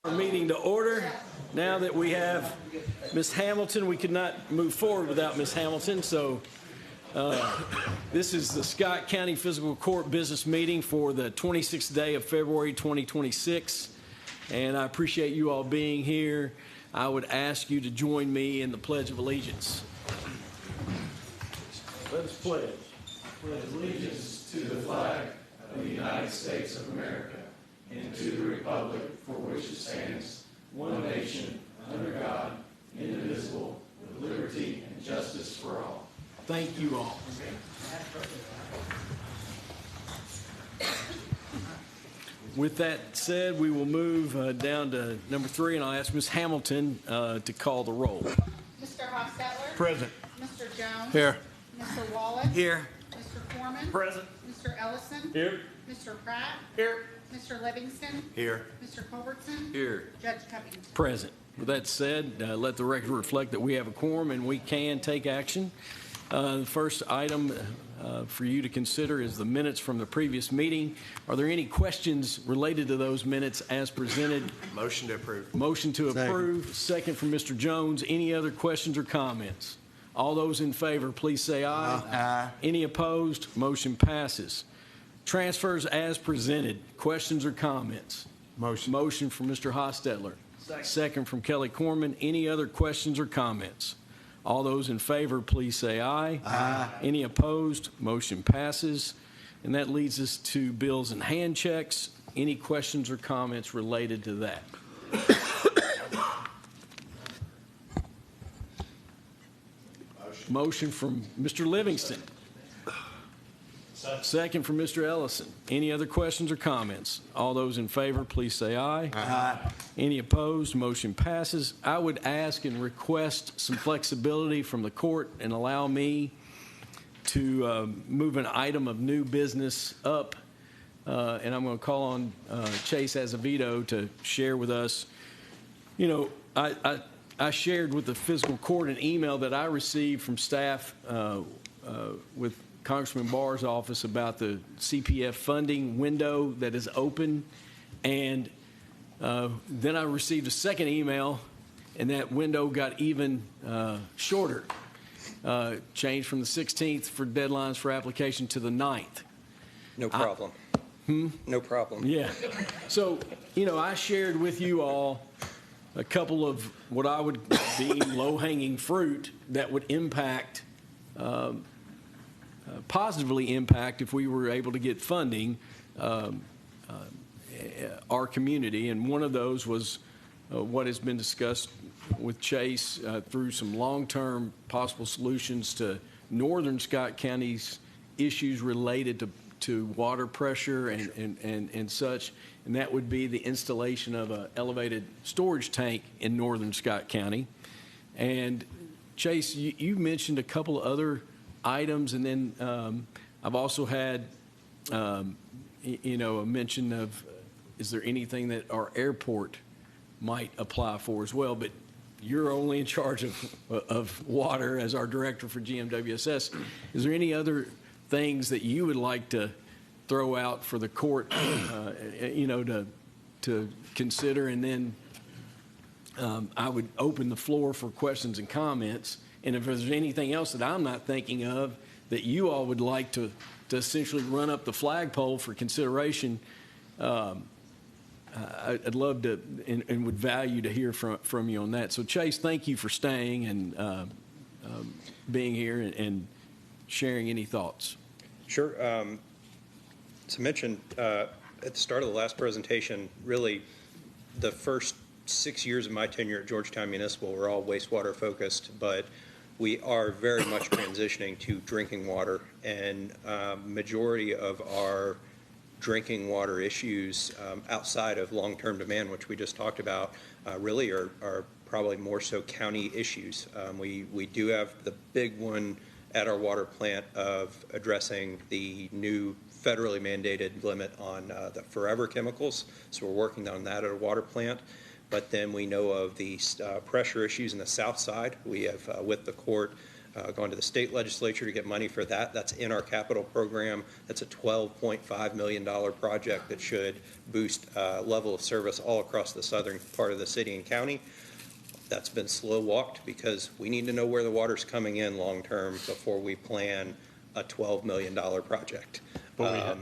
Our meeting to order. Now that we have Ms. Hamilton, we could not move forward without Ms. Hamilton. So this is the Scott County Fiscal Court business meeting for the 26th day of February 2026. And I appreciate you all being here. I would ask you to join me in the Pledge of Allegiance. Let us pledge. Pledge allegiance to the flag of the United States of America and to the republic for which it stands, one nation, under God, indivisible, with liberty and justice for all. Thank you all. With that said, we will move down to number 3, and I'll ask Ms. Hamilton to call the roll. Mr. Hostetler? Present. Mr. Jones? Here. Mr. Wallace? Here. Mr. Foreman? Present. Mr. Ellison? Here. Mr. Pratt? Here. Mr. Livingston? Here. Mr. Culbertson? Here. Judge Covington? Present. With that said, let the record reflect that we have a quorum and we can take action. The first item for you to consider is the minutes from the previous meeting. Are there any questions related to those minutes as presented? Motion to approve. Motion to approve. Second from Mr. Jones. Any other questions or comments? All those in favor, please say aye. Aye. Any opposed? Motion passes. Transfers as presented. Questions or comments? Motion. Motion from Mr. Hostetler. Second from Kelly Corman. Any other questions or comments? All those in favor, please say aye. Aye. Any opposed? Motion passes. And that leads us to bills and hand checks. Any questions or comments related to that? Motion from Mr. Livingston. Second from Mr. Ellison. Any other questions or comments? All those in favor, please say aye. Aye. Any opposed? Motion passes. I would ask and request some flexibility from the court and allow me to move an item of new business up. And I'm going to call on Chase Azevedo to share with us. You know, I shared with the fiscal court an email that I received from staff with Congressman Barr's office about the CPF funding window that is open. And then I received a second email, and that window got even shorter, changed from the 16th for deadlines for application to the 9th. No problem. No problem. Yeah. So, you know, I shared with you all a couple of what I would deem low-hanging fruit that would impact positively impact if we were able to get funding our community. And one of those was what has been discussed with Chase through some long-term possible solutions to northern Scott County's issues related to water pressure and such. And that would be the installation of an elevated storage tank in northern Scott County. And Chase, you mentioned a couple of other items, and then I've also had, you know, a mention of, is there anything that our airport might apply for as well? But you're only in charge of water as our director for GMWSS. Is there any other things that you would like to throw out for the court, you know, to consider? And then I would open the floor for questions and comments. And if there's anything else that I'm not thinking of that you all would like to essentially run up the flagpole for consideration, I'd love to and would value to hear from you on that. So, Chase, thank you for staying and being here and sharing any thoughts. Sure. To mention, at the start of the last presentation, really the first 6 years of my tenure at Georgetown Municipal were all wastewater focused, but we are very much transitioning to drinking water, and majority of our drinking water issues outside of long-term demand, which we just talked about, really are probably more so county issues. We do have the big one at our water plant of addressing the new federally mandated limit on the forever chemicals, so we're working on that at a water plant. But then we know of the pressure issues in the south side. We have, with the court, gone to the state legislature to get money for that. That's in our capital program. That's a $12.5 million project that should boost level of service all across the southern part of the city and county. That's been slow walked because we need to know where the water's coming in long term before we plan a $12 million project. But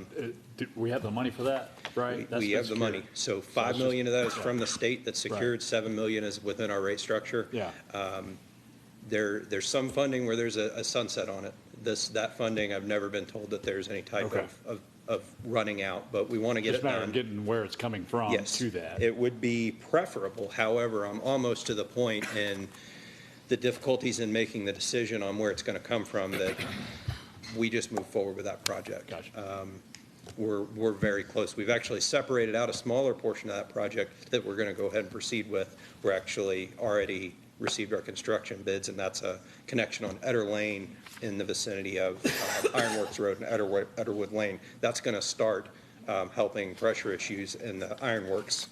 we have the money for that, right? We have the money. So $5 million of that is from the state that's secured. $7 million is within our rate structure. Yeah. There's some funding where there's a sunset on it. That funding, I've never been told that there's any type of running out, but we want to get Just it a matter done. of getting where it's coming from to that. It would be preferable. However, I'm almost to the point in the difficulties in making the decision on where it's going to come from that we just move forward with that project. Gotcha. We're very close. We've actually separated out a smaller portion of that project that we're going to go ahead and proceed with. We're actually already received our construction bids, and that's a connection on Eder Lane in the vicinity of Ironworks Road and Ederwood Lane. That's going to start helping pressure issues in the Ironworks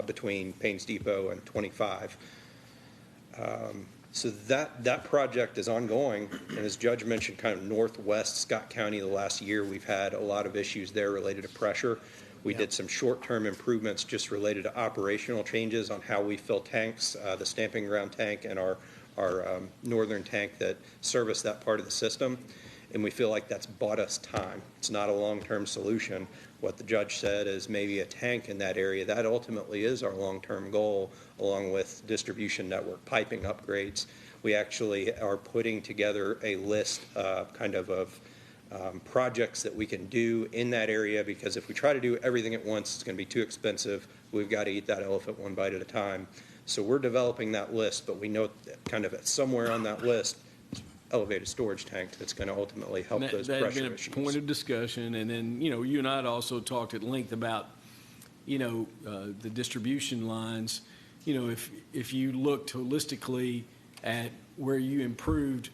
between Paynes Depot and 25. So that project is ongoing, and as Judge mentioned, kind of northwest Scott County the last year, we've had a lot of issues there related to pressure. We did some short-term improvements just related to operational changes on how we fill tanks, the stamping ground tank and our northern tank that service that part of the system, and we feel like that's bought us time. It's not a long-term solution. What the judge said is maybe a tank in that area. That ultimately is our long-term goal, along with distribution network piping upgrades. We actually are putting together a list of projects that we can do in that area, because if we try to do everything at once, it's going to be too expensive. We've got to eat that elephant one bite at a time. So we're developing that list, but we know that kind of somewhere on that list, elevated storage tank that's going to ultimately help those pressure issues. That had been a point of discussion, and then, you and I had also talked at length about, the distribution lines. If you looked holistically at where you improved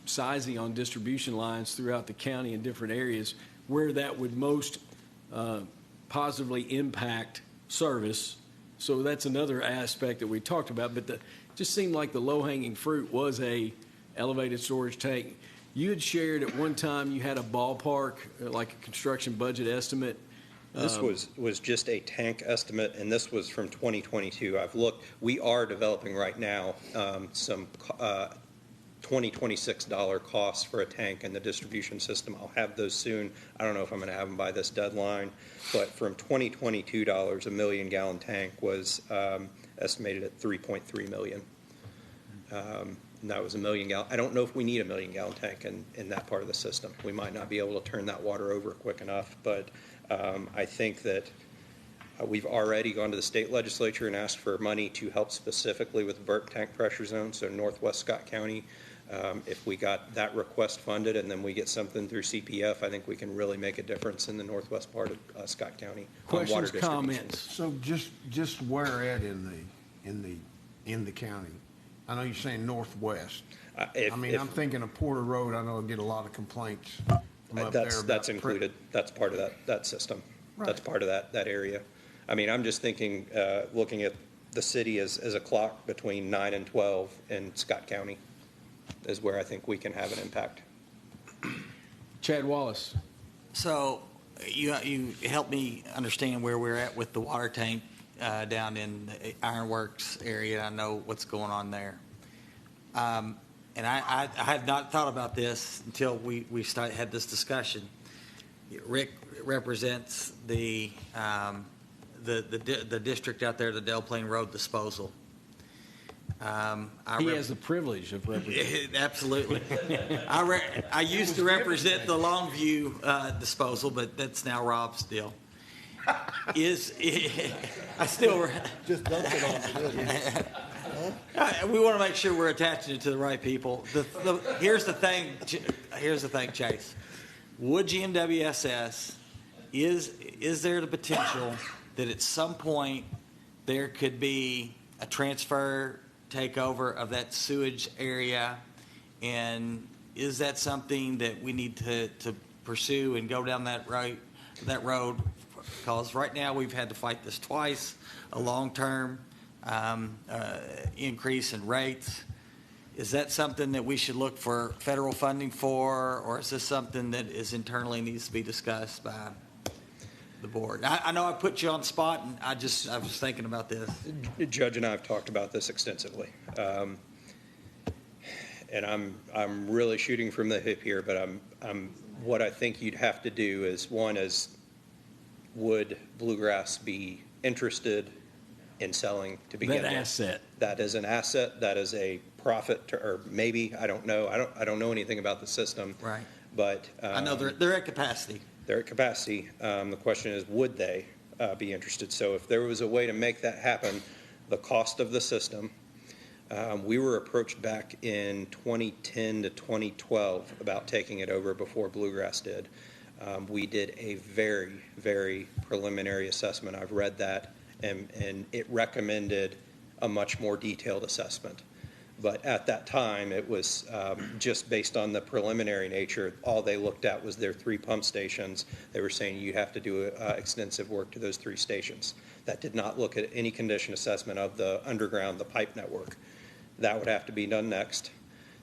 sizing on distribution lines throughout the county in different areas, where that would most positively impact service. So that's another aspect that we talked about, but it just seemed like the low-hanging fruit was a elevated storage tank. You had shared at one time you had a ballpark, like a construction budget estimate. This was just a tank estimate, and this was from 2022. I've looked. We are developing right now some $26 costs for a tank in the distribution system. I'll have those soon. I don't know if I'm going to have them by this deadline, but from $2022, a million-gallon tank was estimated at $3.3 million. And that was a million-gallon. I don't know if we need a million-gallon tank in that part of the system. We might not be able to turn that water over quick enough, but I think that we've already gone to the state legislature and asked for money to help specifically with Burke tank pressure zone, so northwest Scott County. If we got that request funded and then we get something through CPF, I think we can really make a difference in the northwest part of Scott County. Questions, comments? So just where at in the county? I know you're saying northwest. I'm thinking of Porter Road. I know I get a lot of complaints from up there. That's included. That's part of that system. Right. That's part of that area. I'm just thinking, looking at the city as a clock between 9 and 12 in Scott County is where I think we can have an impact. Chad Wallace. So you helped me understand where we're at with the water tank down in the Ironworks area. I know what's going on there. And I had not thought about this until we had this discussion. Rick represents the district out there, the Del Plain Road disposal. He has the privilege of representing. Absolutely. I used to represent the Longview disposal, but that's now Rob's deal. I still Just dump it on we want to make sure we're attaching it to the right people. Here's the thing, Chase. Would GMWSS, is there the potential that at some point there could be a transfer takeover of that sewage area, and is that something that we need to pursue and go down that road? Because right now we've had to fight this twice, a long-term increase in rates, Is that something that we should look for federal funding for, or is this something that is internally needs to be discussed by the board? I know I put you on the spot, and I was thinking about this. Judge and I have talked about this extensively. And I'm really shooting from the hip here, but what I think you'd have to do is, one is, would Bluegrass be interested in selling to begin with? That asset. That is an asset. That is a profit, or maybe, I don't know. I don't know anything about the system. Right. But I know they're at capacity. they're at capacity. The question is, would they be interested? So if there was a way to make that happen, the cost of the system, we were approached back in 2010 to 2012 about taking it over before Bluegrass did. We did a very, very preliminary assessment. I've read that, and it recommended a much more detailed assessment. But at that time, it was just based on the preliminary nature. All they looked at was their 3 pump stations. They were saying you have to do extensive work to those 3 stations. That did not look at any condition assessment of the underground, the pipe network. That would have to be done next.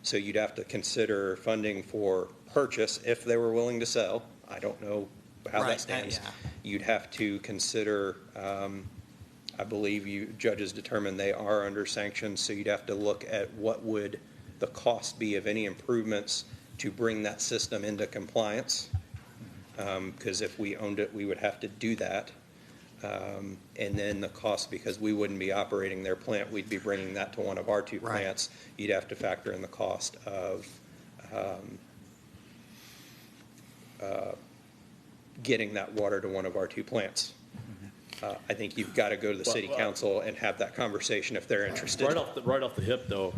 So you'd have to consider funding for purchase if they were willing to sell. I don't know how that stands. Yeah. You'd have to consider, I believe judges determined they are under sanctions, so you'd have to look at what would the cost be of any improvements to bring that system into compliance. Because if we owned it, we would have to do that. And then the cost, because we wouldn't be operating their plant, we'd be bringing that to one of our 2 plants. You'd have to factor in the cost of getting that water to one of our 2 plants. I think you've got to go to the city council and have that conversation if they're interested. Right off the hip, though,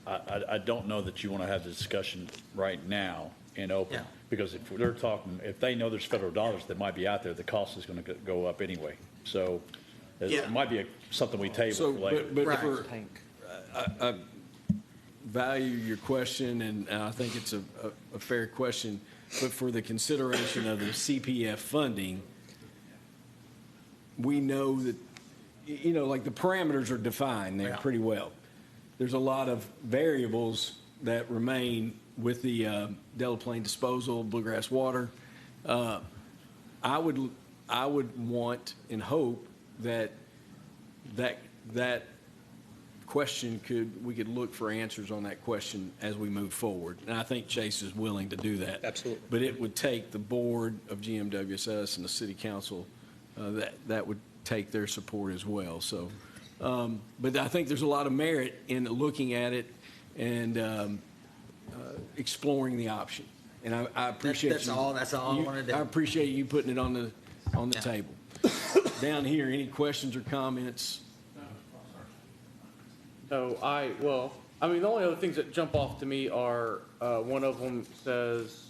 I don't know that you want to have the discussion right now in open. Yeah. Because if they know there's federal dollars that might be out there, the cost is going to go up anyway. So it might be something we table So, for later. but Right. I value your question, and I think it's a fair question, but for the consideration of the CPF funding, we know that, like the parameters are defined there pretty well. There's a lot of variables that remain with the Delaplane disposal, Bluegrass water. I would want and hope that question we could look for answers on that question as we move forward. And I think Chase is willing to do that. Absolutely. But it would take the board of GMWSS and the city council, that would take their support as well. So, but I think there's a lot of merit in looking at it and exploring the option. And I appreciate That's all I want to do. I appreciate you putting it on the table. Down here, any questions or comments? No, the only other things that jump off to me are, one of them says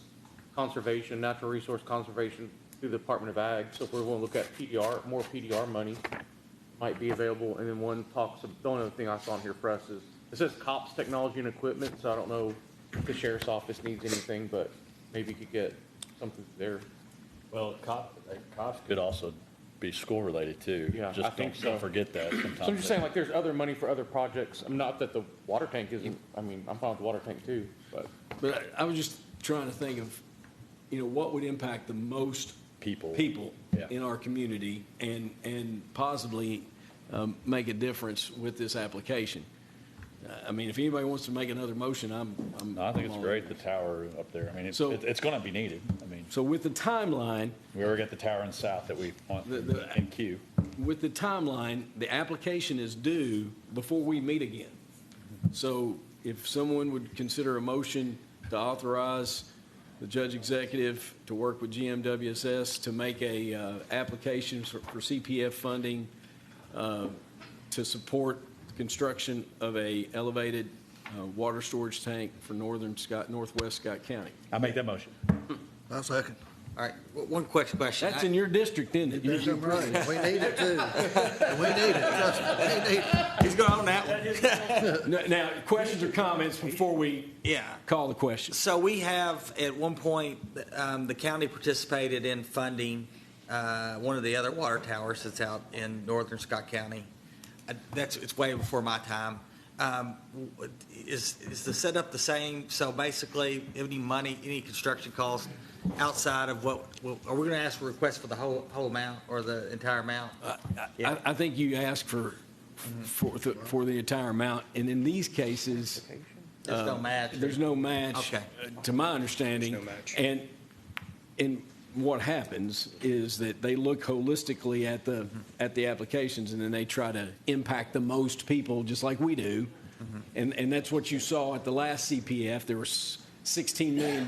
conservation, natural resource conservation through the Department of Ag. So if we're going to look at PDR, more PDR money might be available. And then one talks, the only other thing I saw in here for us is, it says COPS technology and equipment. So I don't know if the sheriff's office needs anything, but maybe you could get something there. Well, cops could also be school related too. Yeah, Just I think don't so. forget that sometimes. So I'm just saying, like, there's other money for other projects. Not that the water tank isn't, I'm fine with the water tank too, but. But I was just trying to think of, what would impact the most people Yeah. in our community and possibly make a difference with this application. If anybody wants to make another motion, No, I think it's I'm all great, in. the tower up there. It's So- going to be needed. So with the timeline, We already got the tower in the south that we want The- in queue. with the timeline, the application is due before we meet again. So if someone would consider a motion to authorize the judge executive to work with GMWSS to make a application for CPF funding to support the construction of a elevated water storage tank for northwest Scott County. I make that motion. I'll second. All right, one quick question. That's in your district, isn't it? That's right. We need it too. We need it. Trust me, we need it. He's going on that one. Now, questions or comments before we Yeah. call the question? So we have, at one point, the county participated in funding one of the other water towers that's out in northern Scott County. It's way before my time. is the setup the same? So basically, any money, any construction cost outside of what, are we going to ask for requests for the whole amount or the entire amount? Yeah. I think you ask for the entire amount, and in these cases, There's no match? there's no match, Okay. to my understanding. There's no match. And what happens is that they look holistically at the applications, and then they try to impact the most people, just like we do. And that's what you saw at the last CPF. There was $16 million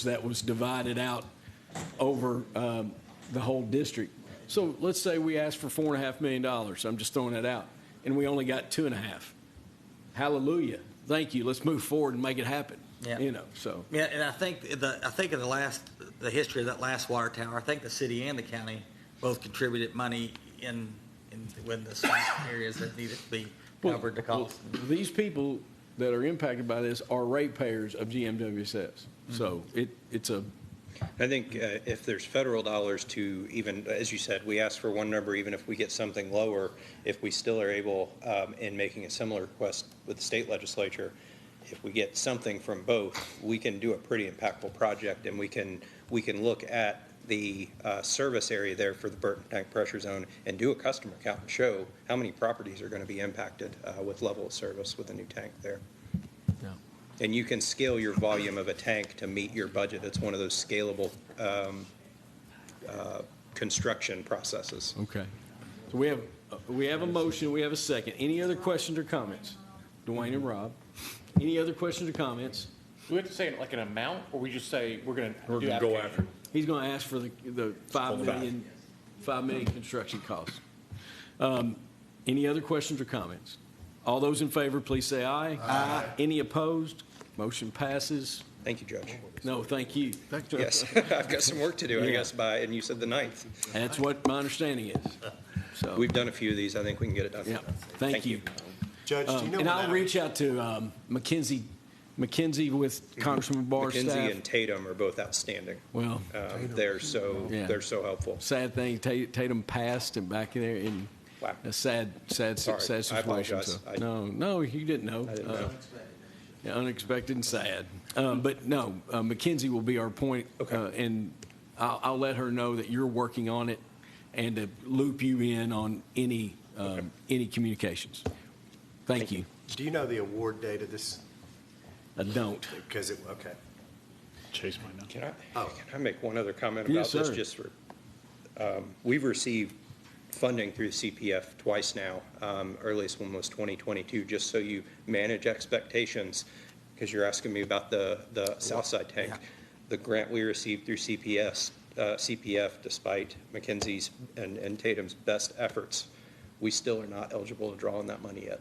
that was divided out over the whole district. So let's say we asked for $4.5 million. I'm just throwing that out, and we only got 2.5. Hallelujah! Thank you. Let's move forward and make it happen. Yeah. You know. So Yeah, and I think in the history of that last water tower, I think the city and the county both contributed money when the areas that needed to be covered the cost. These people that are impacted by this are ratepayers of GMWSS. So it's a I think if there's federal dollars to even, as you said, we ask for one number, even if we get something lower, if we still are able, in making a similar request with the state legislature, if we get something from both, we can do a pretty impactful project, and we can look at the service area there for the Burton Tank Pressure Zone and do a customer count and show how many properties are going to be impacted with level of service with a new tank there. Yeah. And you can scale your volume of a tank to meet your budget. It's one of those scalable construction processes. Okay. So we have a motion, we have a second. Any other questions or comments? Dwayne and Rob, any other questions or comments? Do we have to say like an amount, or we just say we're going to do go application? after. He's going to ask for the $5 million construction costs. Any other questions or comments? All those in favor, please say aye. Aye. Any opposed? Motion passes. Thank you, Judge. No, thank you. Yes, I've got some work to do, I guess, and you said the 9th. That's what my understanding is. So, We've done a few of these. I think we can get it done. yeah, thank you. Judge, do you know And when I'll that- reach out to McKenzie with Congressman Barr's staff. McKenzie and Tatum are both outstanding. Well, They're so helpful. sad thing, Tatum passed and back in there in Wow. a sad Sorry. situation. I apologize. So, no, you didn't know. I didn't know. Yeah, unexpected and sad. But no, McKenzie will be our point, Okay. and I'll let her know that you're working on it and to loop you in on any communications. Thank you. Do you know the award date of this? I don't. Because okay. Chase might know. Can I make one other comment about Yes, this? sir. Just for, we've received funding through CPF twice now. Earliest one was 2022, just so you manage expectations, because you're asking me about the Southside tank. Yeah. The grant we received through CPF, despite McKenzie's and Tatum's best efforts, we still are not eligible to draw on that money yet.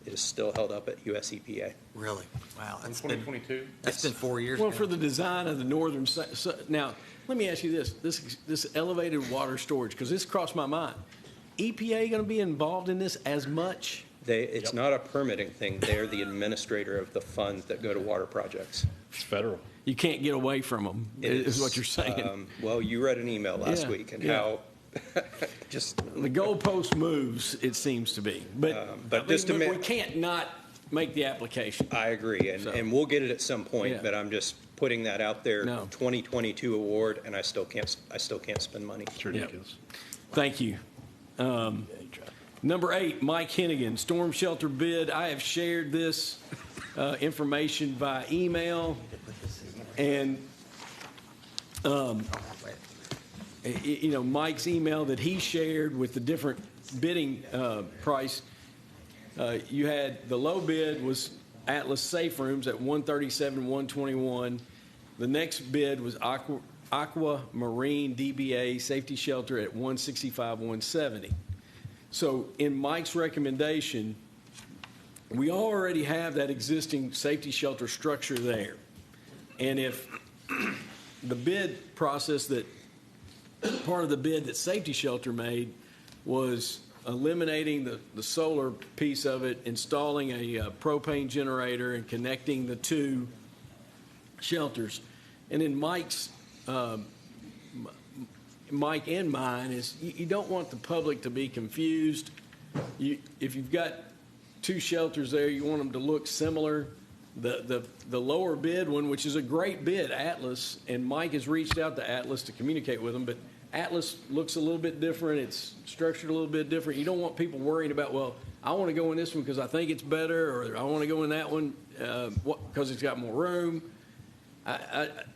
It is still held up at US EPA. Really? Wow. In 2022? That's been 4 years Well, now. for the design of the northern side. Now, let me ask you this elevated water storage, because this crossed my mind. EPA going to be involved in this as much? It's not a permitting thing. They're the administrator of the funds that go to water projects. It's federal. You can't get away from them, is what you're saying. Well, you read an email last Yeah, week and yeah. how just The goalpost moves, it seems to be. But just to we can't not make the application. I agree, So- and we'll get it at some point, Yeah. but I'm just putting that out there. No. 2022 award, and I still can't spend money. It's ridiculous. Thank you. Number 8, Mike Hennigan, storm shelter bid. I have shared this information via email, and Mike's email that he shared with the different bidding price. You had the low bid was Atlas Safe Rooms at $137,121. The next bid was Aqua Marine DBA Safety Shelter at $165,170. So in Mike's recommendation, we already have that existing safety shelter structure there. And if the bid process part of the bid that Safety Shelter made was eliminating the solar piece of it, installing a propane generator and connecting the two shelters. And then Mike and mine is you don't want the public to be confused. If you've got two shelters there, you want them to look similar. The lower bid one, which is a great bid, Atlas, and Mike has reached out to Atlas to communicate with them, but Atlas looks a little bit different. It's structured a little bit different. You don't want people worrying about, well, I want to go in this one because I think it's better, or I want to go in that one because it's got more room.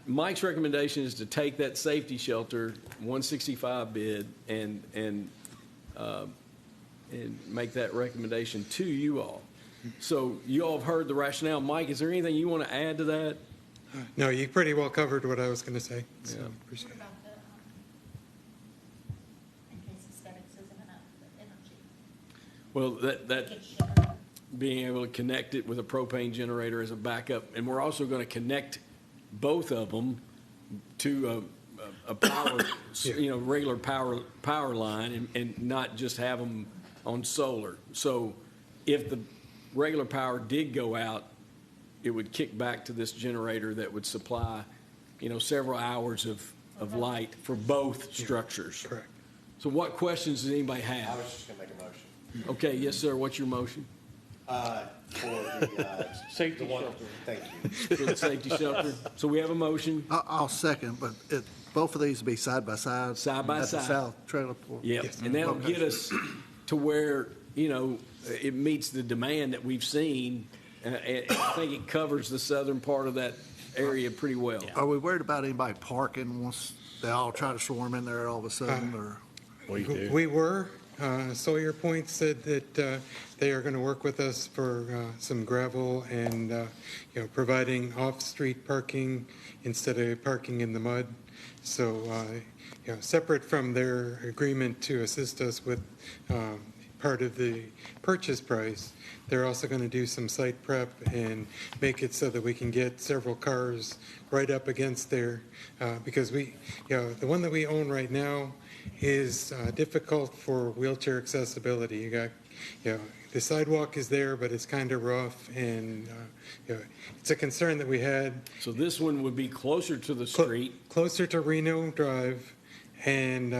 Mike's recommendation is to take that safety shelter 165 bid and make that recommendation to you all. So you all have heard the rationale. Mike, is there anything you want to add to that? No, you pretty well covered what I was going to say. So Yeah. appreciate it. About the, in case aesthetics isn't enough, the energy. Well, that Get sugar. being able to connect it with a propane generator as a backup, and we're also going to connect both of them to a power, regular power line, and not just have them on solar. So if the regular power did go out, it would kick back to this generator that would supply, several hours of light for both structures. Correct. So what questions does anybody I have? was just gonna make a motion. Okay, yes, sir. What's your motion? For the, Safety the one, shelter. thank you. For the safety shelter? So we have a motion. I'll second, but both of these will be side by side. Side by At the side. south trailer port. Yep, and that'll get us to where, it meets the demand that we've seen. And I think it covers the southern part of that area pretty well. Are we worried about anybody parking once they all try to swarm in there all of a sudden, or? We were. Sawyer Point said that they are going to work with us for some gravel and providing off-street parking instead of parking in the mud. So separate from their agreement to assist us with part of the purchase price, they're also going to do some site prep and make it so that we can get several cars right up against there, because the one that we own right now is difficult for wheelchair accessibility. You got, the sidewalk is there, but it's kind of rough, and it's a concern that we had. So this one would be closer to the street. Closer to Reno Drive, and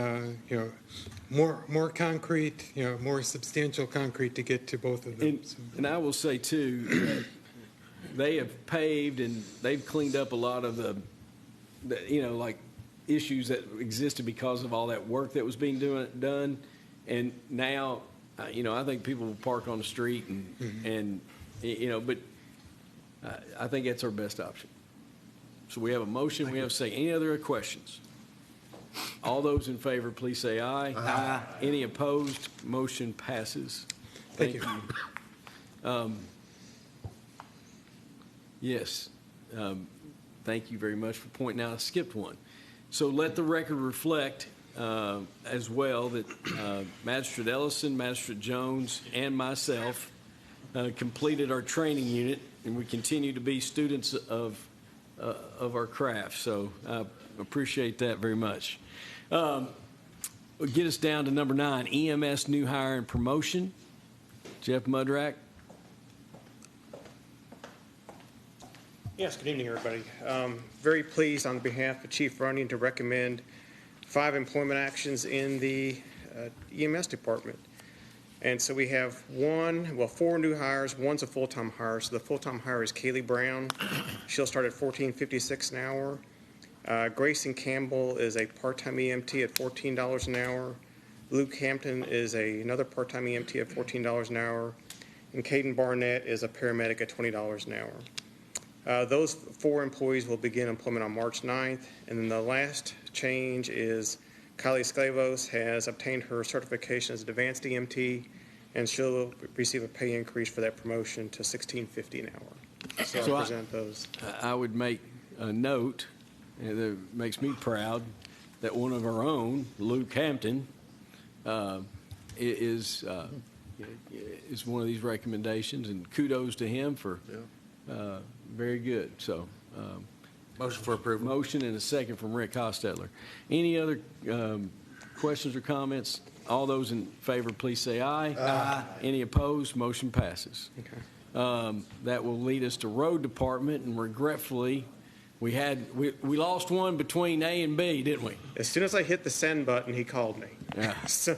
more concrete, more substantial concrete to get to both of them. And I will say too, that they have paved and they've cleaned up a lot of the like issues that existed because of all that work that was being done. And now, I think people will park on the street but I think that's our best option. So we have a motion, we have a second. Any other questions? All those in favor, please say aye. Aye. Any opposed? Motion passes. Thank you. Yes. Thank you very much for pointing out I skipped one. So let the record reflect as well that Magistrate Ellison, Magistrate Jones, and myself completed our training unit, and we continue to be students of our craft. So I appreciate that very much. We'll get us down to number 9, EMS new hire and promotion. Jeff Mudrack. Yes, good evening, everybody. Very pleased on behalf of Chief Runyon to recommend 5 employment actions in the EMS department. And so we have 4 new hires. One's a full-time hire. So the full-time hire is Kaylee Brown. She'll start at $14.56 an hour. Grayson Campbell is a part-time EMT at $14 an hour. Luke Hampton is another part-time EMT at $14 an hour. And Caden Barnett is a paramedic at $20 an hour. Those 4 employees will begin employment on March 9th. And then the last change is Kylie Sklavos has obtained her certification as an advanced EMT, and she'll receive a pay increase for that promotion to $16.50 an hour. So I'll present those. I would make a note that makes me proud that one of our own, Luke Hampton, is one of these recommendations, and kudos to him for very good. So Motion for approval. motion and a second from Rick Hostetler. Any other questions or comments? All those in favor, please say aye. Aye. Any opposed? Motion passes. Okay. That will lead us to road department, and regretfully, we lost one between A and B, didn't we? As soon as I hit the send button, he called me. Yeah. So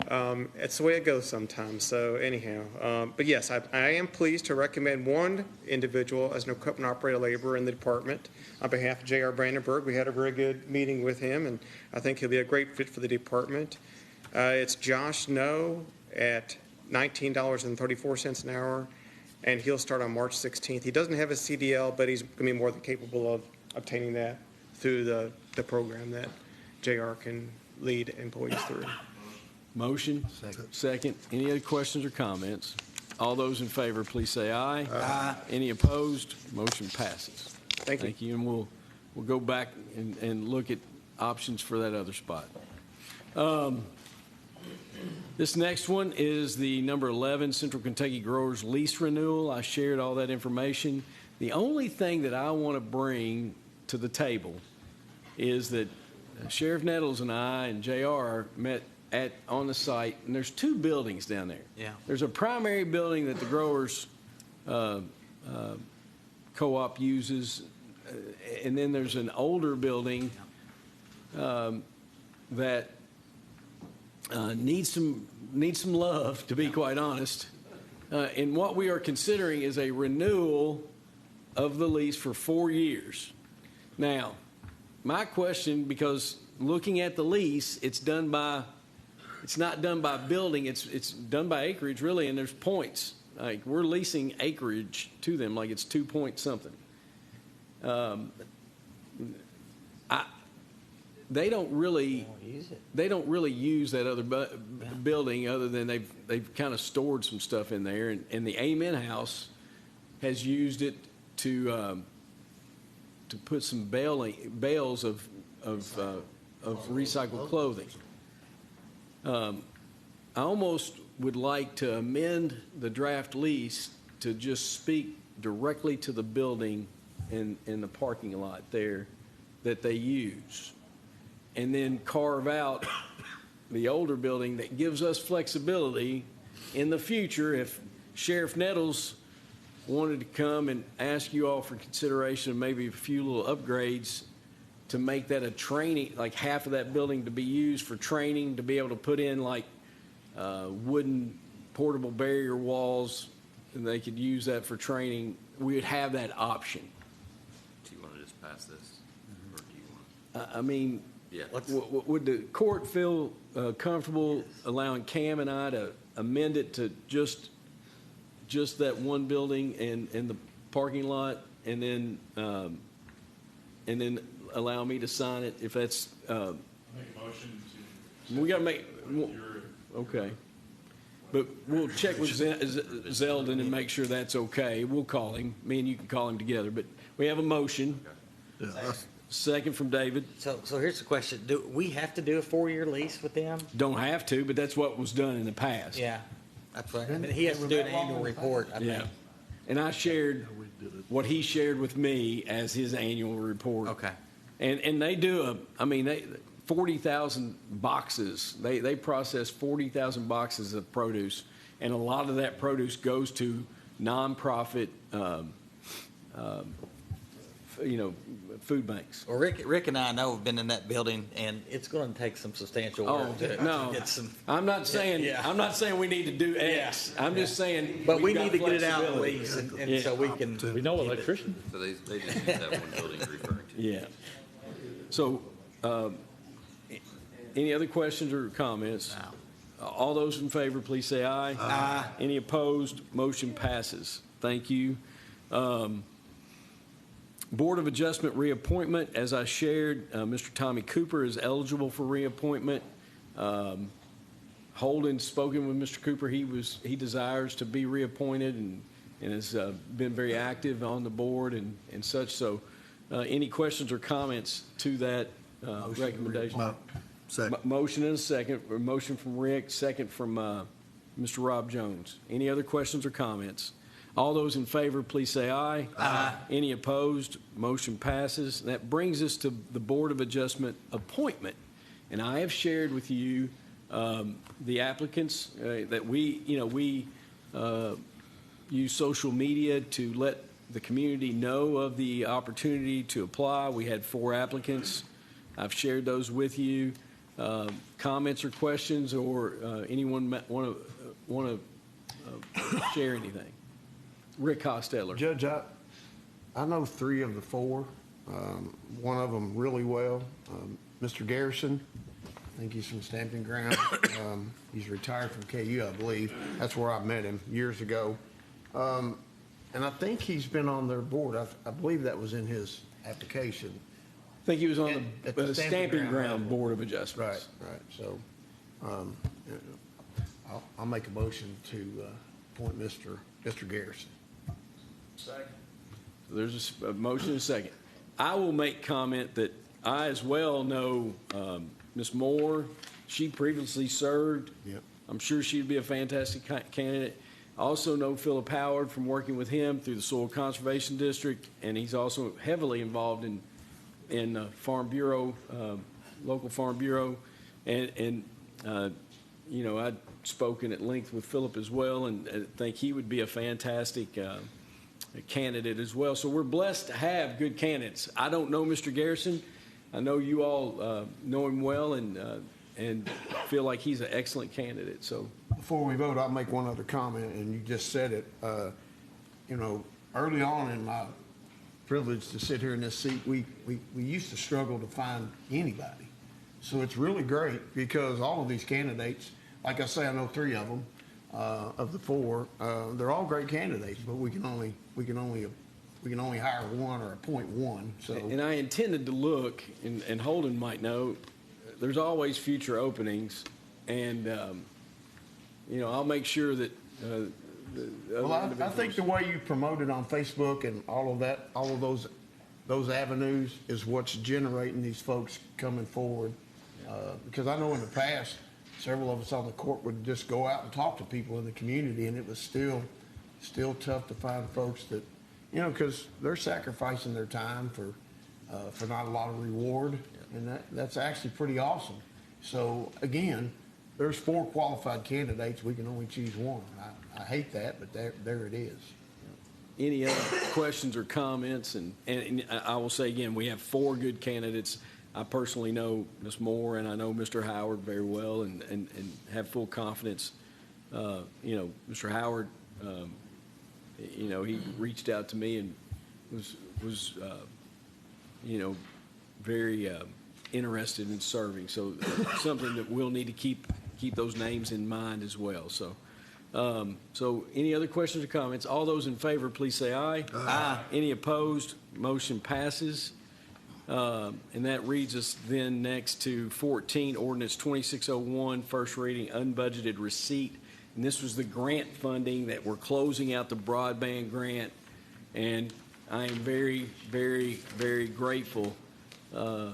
It's the way it goes sometimes. So anyhow, but yes, I am pleased to recommend one individual as an equipment operator laborer in the department on behalf of J.R. Brandenburg. We had a very good meeting with him, and I think he'll be a great fit for the department. It's Josh No at $19.34 an hour, and he'll start on March 16th. He doesn't have a CDL, but he's going to be more than capable of obtaining that through the program that JR can lead employees through. Motion? Second. Any other questions or comments? All those in favor, please say aye. Aye. Any opposed? Motion passes. Thank you. Thank you, and we'll go back and look at options for that other spot. This next one is the number 11 Central Kentucky Growers lease renewal. I shared all that information. The only thing that I want to bring to the table is that Sheriff Nettles and I and JR met on the site, and there's two buildings down there. Yeah. There's a primary building that the growers co-op uses, and then there's an older building that needs some love, to be quite honest. And what we are considering is a renewal of the lease for 4 years. Now, my question, because looking at the lease, it's not done by building, it's done by acreage, really, and there's points. Like, we're leasing acreage to them, like it's 2 point something. They don't really use that other building, other than they've kind of stored some stuff in there, and the Amen House has used it to put some bales of recycled clothing. I almost would like to amend the draft lease to just speak directly to the building in the parking lot there that they use, and then carve out the older building that gives us flexibility in the future if Sheriff Nettles wanted to come and ask you all for consideration of maybe a few little upgrades to make that a training, like half of that building to be used for training, to be able to put in like wooden portable barrier walls, and they could use that for training. We would have that option. Do you want to just pass this, or do you want? I mean, yeah. Would the court feel comfortable allowing Cam and I to amend it to just that one building and the parking lot, and then allow me to sign it if that's. Make a motion to. We got to make. Okay. But we'll check with Zeldin and make sure that's okay. We'll call him. Me and you can call him together. But we have a motion. Yeah, Second from David. So here's the question. Do we have to do a 4-year lease with them? Don't have to, but that's what was done in the past. Yeah. That's right. I mean, he has to do an annual report, I think. And I shared what he shared with me as his annual report. Okay. And they do 40,000 boxes. They process 40,000 boxes of produce, and a lot of that produce goes to nonprofit, food banks. Well, Rick and I know have been in that building, and it's going to take some substantial work to get some. I'm not saying I'm not saying we need to do X. I'm just saying. But we need to get it out of the lease, and so we can. We know an electrician. So they just use that one building you're referring to. Yeah. So, any other questions or comments? No. All those in favor, please say aye. Aye. Any opposed? Motion passes. Thank you. Board of Adjustment reappointment, as I shared, Mr. Tommy Cooper is eligible for reappointment. Holden spoken with Mr. Cooper. He desires to be reappointed and has been very active on the board and such. So, any questions or comments to that recommendation? Second. Motion and a second. A motion from Rick, second from Mr. Rob Jones. Any other questions or comments? All those in favor, please say aye. Aye. Any opposed? Motion passes. That brings us to the Board of Adjustment appointment. And I have shared with you the applicants that we use social media to let the community know of the opportunity to apply. We had 4 applicants. I've shared those with you. comments or questions, or anyone want to share anything? Rick Costello. Judge, I know 3 of the 4, one of them really well. Mr. Garrison, I think he's from Stamping Ground. He's retired from KU, I believe. That's where I met him years ago. And I think he's been on their board. I believe that was in his application. I think he was on the Stamping Ground Board of Adjustments. Right. So I'll make a motion to appoint Mr. Garrison. Second. So there's a motion and a second. I will make comment that I as well know Ms. Moore. She previously served. Yep. I'm sure she'd be a fantastic candidate. I also know Philip Howard from working with him through the Soil Conservation District, and he's also heavily involved in Farm Bureau, local Farm Bureau, and you know, I'd spoken at length with Philip as well, and I think he would be a fantastic candidate as well. So we're blessed to have good candidates. I don't know Mr. Garrison. I know you all know him well, and feel like he's an excellent candidate. So before we vote, I'll make one other comment, and you just said it. You know, early on in my privilege to sit here in this seat, we used to struggle to find anybody. So it's really great because all of these candidates, like I say, I know 3 of them, of the 4. They're all great candidates, but we can only hire one or appoint one. So, and I intended to look, and Holden might know, there's always future openings, and you know, I'll make sure that. Well, I think the way you promote it on Facebook and all of that, all of those avenues is what's generating these folks coming forward. Because I know in the past, several of us on the court would just go out and talk to people in the community, and it was still tough to find folks that, you know, because they're sacrificing their time for not a lot of reward, and that's actually pretty awesome. So again, there's 4 qualified candidates. We can only choose one. I hate that, but there it is. Any other questions or comments? And I will say again, we have 4 good candidates. I personally know Ms. Moore, and I know Mr. Howard very well, and have full confidence. You know, Mr. Howard, you know, he reached out to me and was you know, very interested in serving. So something that we'll need to keep those names in mind as well. So, so any other questions or comments? All those in favor, please say aye. Aye. Any opposed? Motion passes. And that reads us then next to 14, Ordinance 2601, first reading, unbudgeted receipt. And this was the grant funding that we're closing out the broadband grant. And I am very, very, very grateful to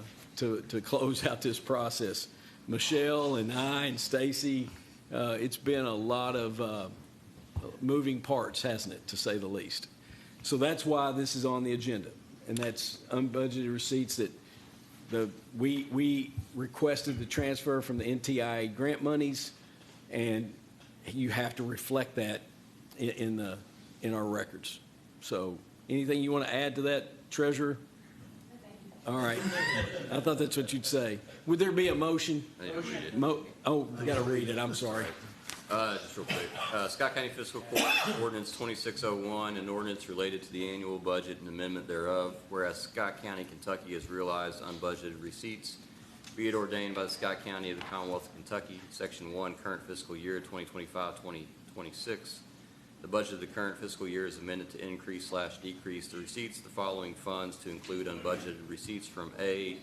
close out this process. Michelle and I and Stacy, it's been a lot of moving parts, hasn't it, to say the least. So that's why this is on the agenda, and that's unbudgeted receipts that we requested the transfer from the NTIA grant monies, and you have to reflect that in our records. So anything you want to add to that, Treasurer? All right. I thought that's what you'd say. Would there be a motion? Oh, you got to read it. I'm sorry. Just real quick. Scott County Fiscal Court Ordinance 2601, an ordinance related to the annual budget and amendment thereof, whereas Scott County, Kentucky has realized unbudgeted receipts, be it ordained by the Scott County of the Commonwealth of Kentucky, Section 1, current fiscal year 2025-2026. The budget of the current fiscal year is amended to increase/decrease the receipts of the following funds to include unbudgeted receipts from A,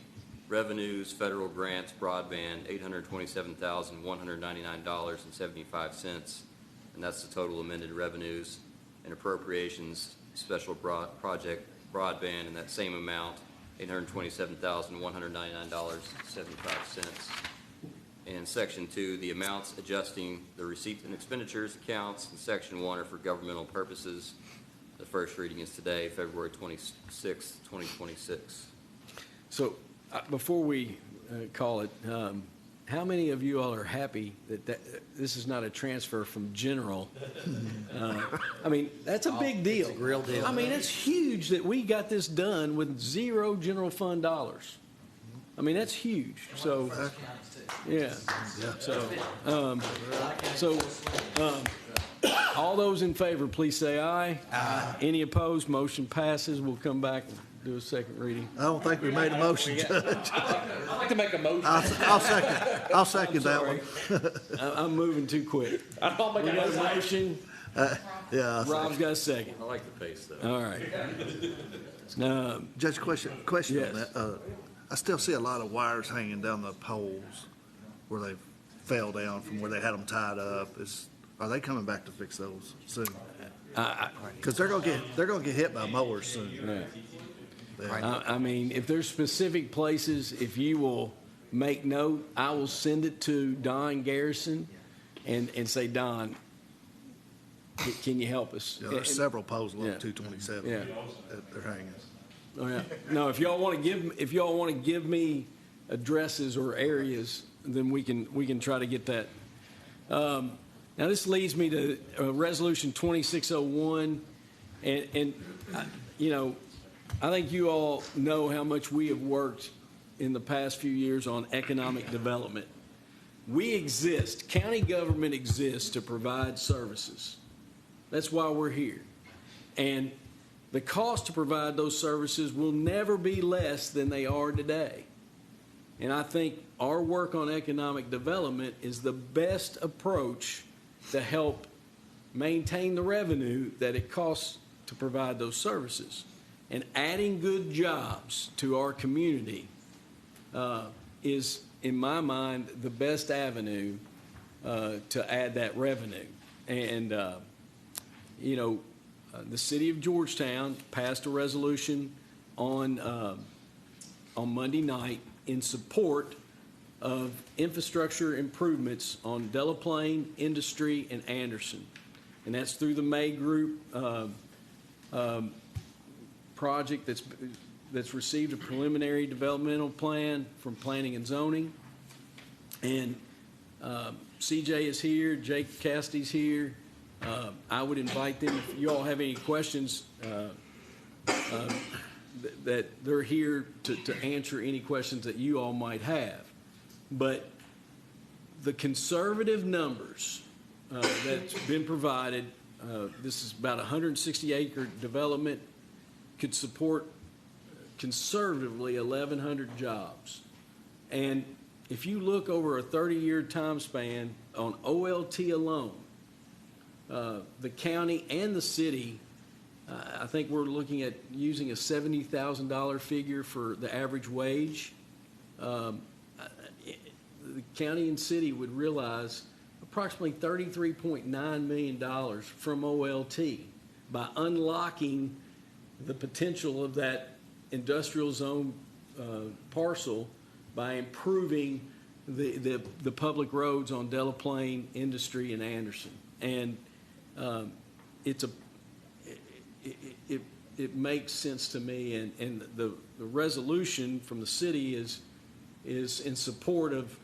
revenues, federal grants, broadband, $827,199.75, and that's the total amended revenues, and appropriations, special project broadband, in that same amount, $827,199.75. And Section 2, the amounts adjusting the receipts and expenditures accounts in Section 1 are for governmental purposes. The first reading is today, February 26, 2026. So before we call it, how many of you all are happy that this is not a transfer from general? I mean, that's a big deal. It's a real deal. I mean, it's huge that we got this done with 0 general fund dollars. I mean, that's huge. So, yeah. All those in favor, please say aye. Aye. Any opposed? Motion passes. We'll come back and do a second reading. I don't think we made a motion, Judge. I'd like to make a motion. I'll second that one. I'm moving too quick. I'll make We a got a motion. motion. Yeah. Rob's got a second. I like the pace, though. All right. Judge, question Yes. on that. I still see a lot of wires hanging down the poles where they fell down from where they had them tied up. Are they coming back to fix those soon? Because they're gonna get hit by mowers soon. Yeah. I mean, if there's specific places, if you will make note, I will send it to Don Garrison and say, Don, can you help us? Yeah, there's several poles along Yeah. 227 Yeah. that they're hanging. Oh, yeah. No, if y'all want to give me addresses or areas, then we can try to get that. Now this leads me to Resolution 2601, and I think you all know how much we have worked in the past few years on economic development. We exist. County government exists to provide services. That's why we're here, and the cost to provide those services will never be less than they are today. And I think our work on economic development is the best approach to help maintain the revenue that it costs to provide those services. And adding good jobs to our community is, in my mind, the best avenue to add that revenue. And, the city of Georgetown passed a resolution on Monday night in support of infrastructure improvements on Delaplane, Industry, and Anderson. And that's through the May Group project that's received a preliminary developmental plan from Planning and Zoning. And CJ is here, Jake Cassidy's here. I would invite them, if you all have any questions, that they're here to answer any questions that you all might have. But the conservative numbers that's been provided, this is about 160-acre development, could support conservatively 1,100 jobs. And if you look over a 30-year time span on OLT alone, the county and the city, I think we're looking at using a $70,000 figure for the average wage. The county and city would realize approximately $33.9 million from OLT by unlocking the potential of that industrial zone parcel by improving the public roads on Delaplane, Industry, and Anderson. And it makes sense to me, and the resolution from the city is in support of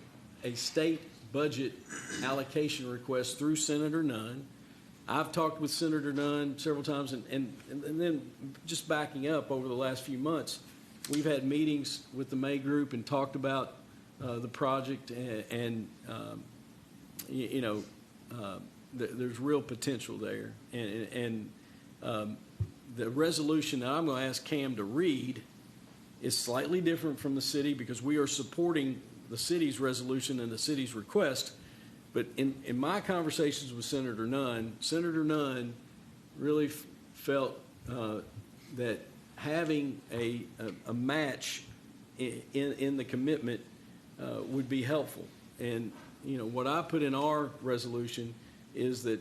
a state budget allocation request through Senator Nunn. I've talked with Senator Nunn several times, and then just backing up over the last few months, we've had meetings with the May Group and talked about the project, and there's real potential there. And the resolution that I'm going to ask Cam to read is slightly different from the city because we are supporting the city's resolution and the city's request. But in my conversations with Senator Nunn really felt that having a match in the commitment would be helpful. And, what I put in our resolution is that,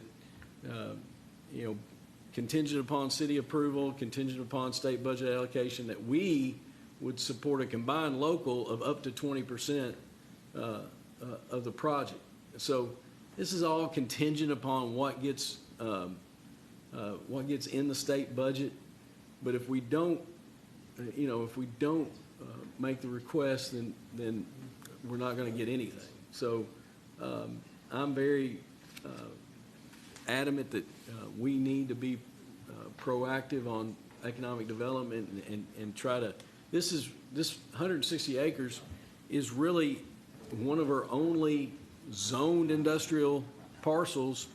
contingent upon city approval, contingent upon state budget allocation, that we would support a combined local of up to 20% of the project. So this is all contingent upon what gets in the state budget. But if we don't, make the request, then we're not going to get anything. So I'm very adamant that we need to be proactive on economic development and try to. This 160 acres is really one of our only zoned industrial parcels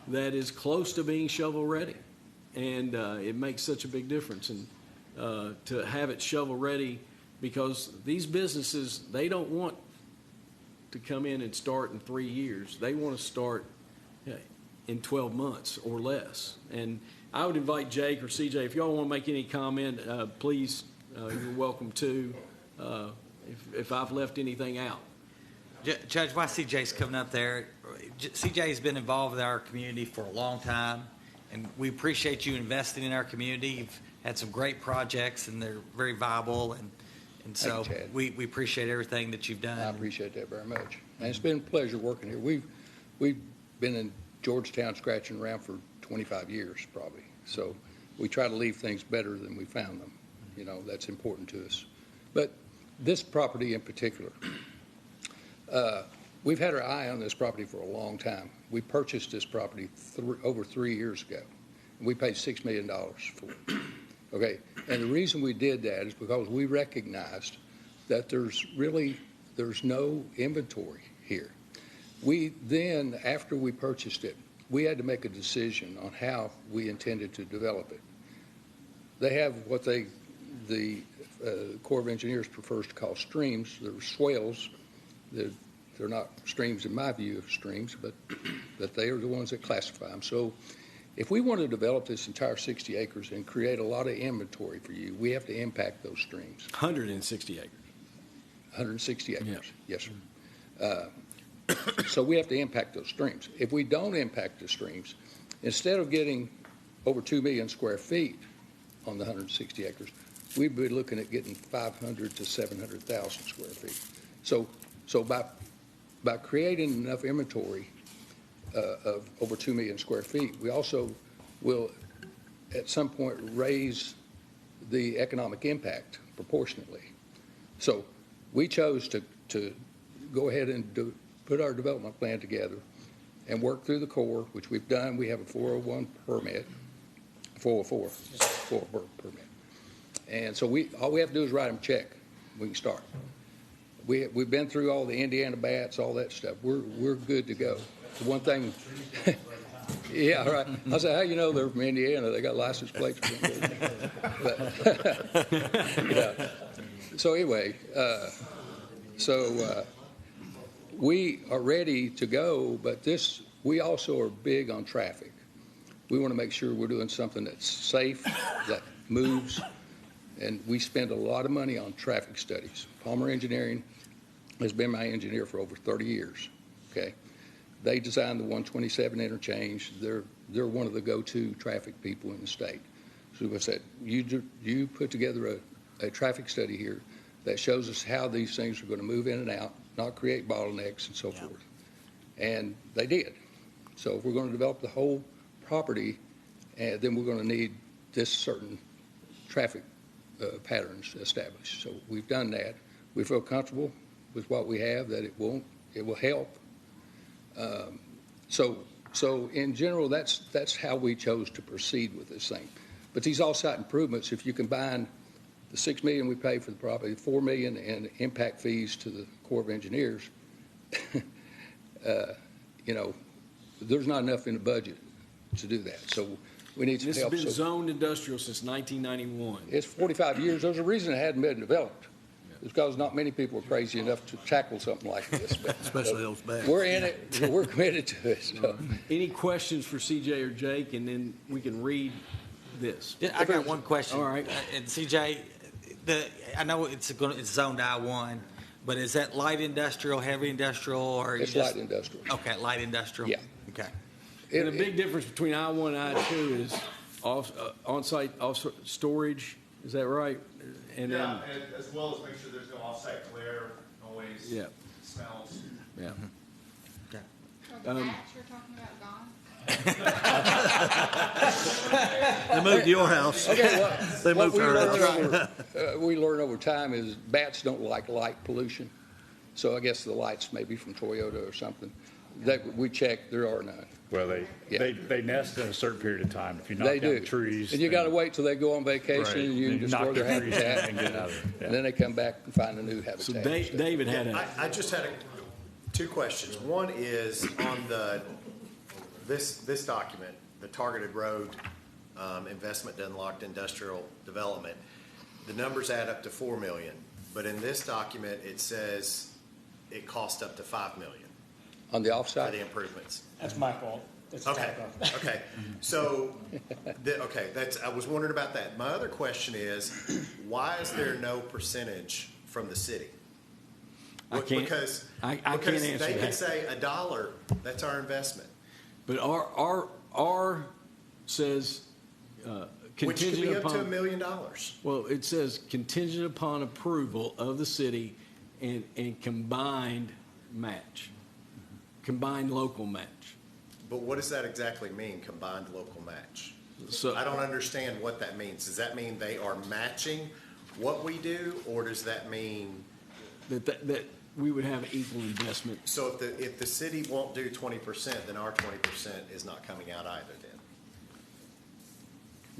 that is close to being shovel-ready. And it makes such a big difference. And to have it shovel-ready, because these businesses, they don't want to come in and start in 3 years. They want to start in 12 months or less. And I would invite Jake or CJ, if y'all want to make any comment, please, you're welcome to, if I've left anything out. Judge, why CJ's coming up there, CJ's been involved with our community for a long time, and we appreciate you investing in our community. You've had some great projects, and they're very viable, and so Thank you, Chad. we appreciate everything that you've done. I appreciate that very much. And it's been a pleasure working here. We've been in Georgetown scratching around for 25 years probably. So we try to leave things better than we found them. You know, that's important to us. But this property in particular, we've had our eye on this property for a long time. We purchased this property over 3 years ago. And we paid $6 million for it. Okay, and the reason we did that is because we recognized that there's no inventory here. We then, after we purchased it, we had to make a decision on how we intended to develop it. They have what the Corps of Engineers prefers to call streams. They're swales. They're not streams in my view of streams, but they are the ones that classify them. So if we want to develop this entire 60 acres and create a lot of inventory for you, we have to impact those streams. 160 acres. 160 acres, Yeah. yes, sir. So we have to impact those streams. If we don't impact the streams, instead of getting over 2 million square feet on the 160 acres, we'd be looking at getting 500 to 700,000 square feet. So by creating enough inventory of over 2 million square feet, we also will at some point raise the economic impact proportionately. So we chose to go ahead and put our development plan together and work through the Corps, which we've done. We have a 401 permit, 404 permit. And so all we have to do is write them a check. We can start. We've been through all the Indiana bats, all that stuff. We're good to go. The one thing, yeah, right. I said, how you know they're from Indiana? They got license plates. Yeah. So anyway, we are ready to go, but we also are big on traffic. We want to make sure we're doing something that's safe, that moves, and we spend a lot of money on traffic studies. Palmer Engineering has been my engineer for over 30 years, okay? They designed the 127 interchange. They're one of the go-to traffic people in the state. So I said, you put together a traffic study here that shows us how these things are going to move in and out, not create bottlenecks and so forth. And they did. So if we're going to develop the whole property, then we're going to need this certain traffic patterns established. So we've done that. We feel comfortable with what we have, that it will help. So in general, that's how we chose to proceed with this thing. But these off-site improvements, if you combine the $6 million we pay for the property, $4 million in impact fees to the Corps of Engineers, there's not enough in the budget to do that. So we need some This help. has been zoned industrial since 1991. It's 45 years. There's a reason it hadn't been developed. It's because not many people are crazy enough to tackle something like this. Especially those bad. We're in it. We're committed to it. So. Any questions for CJ or Jake, and then we can read this. Yeah, I got one question. All right. And CJ, I know it's zoned I-1, but is that light industrial, heavy industrial, or It's light industrial. Okay, light industrial. Yeah. Okay. And the big difference between I-1 and I-2 is on-site storage. Is that right? And then, and as well as make sure there's no off-site glare, noise, yeah, smells. yeah. Okay. Are the bats you're talking about gone? They moved to your house. Okay, They what moved to her house. we learn over time is bats don't like light pollution. So I guess the lights may be from Toyota or something. That we checked, there are none. Well, Yeah. they nest in a certain period of time. If you knock They down do. trees. And you got to then- wait till they go on vacation Right. and you Then destroy knock their the trees down habitat. and get out of there. Yeah. And then they come back and find a new habitat. So and stuff. David had I just had two questions. One is on this document, the targeted road investment unlocked industrial development. The numbers add up to 4 million, but in this document, it says it cost up to 5 million On the for offsite? the improvements. That's my fault. It's a Okay, typo. okay. So, I was wondering about that. My other question is, why is there no percentage from the city? I can't- Because I can't because answer they that. could say $1, that's our investment. But R says Which could contingent be up to $1 upon, million. well, it says contingent upon approval of the city and combined match, combined local match. But what does that exactly mean, combined local match? So I don't understand what that means. Does that mean they are matching what we do, or does that mean, that we would have equal investment. so if the city won't do 20%, then our 20% is not coming out either then?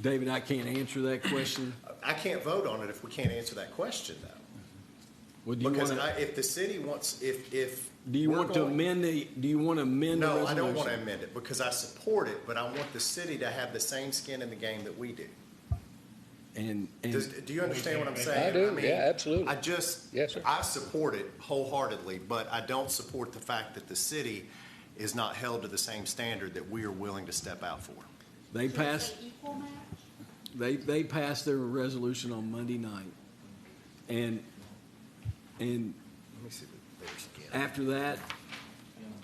David, I can't answer that question. I can't vote on it if we can't answer that question, though. Well, do you Because want to, if the city wants, if do you we're want to going- amend do you want to amend the No, resolution? I don't want to amend it, because I support it, but I want the city to have the same skin in the game that we do. And Do you understand what I'm saying? I do, mean, yeah, absolutely. I just, Yes, sir. I support it wholeheartedly, but I don't support the fact that the city is not held to the same standard that we are willing to step out for. they passed, Equal match? they passed their resolution on Monday night. And Let me see there's again. after that,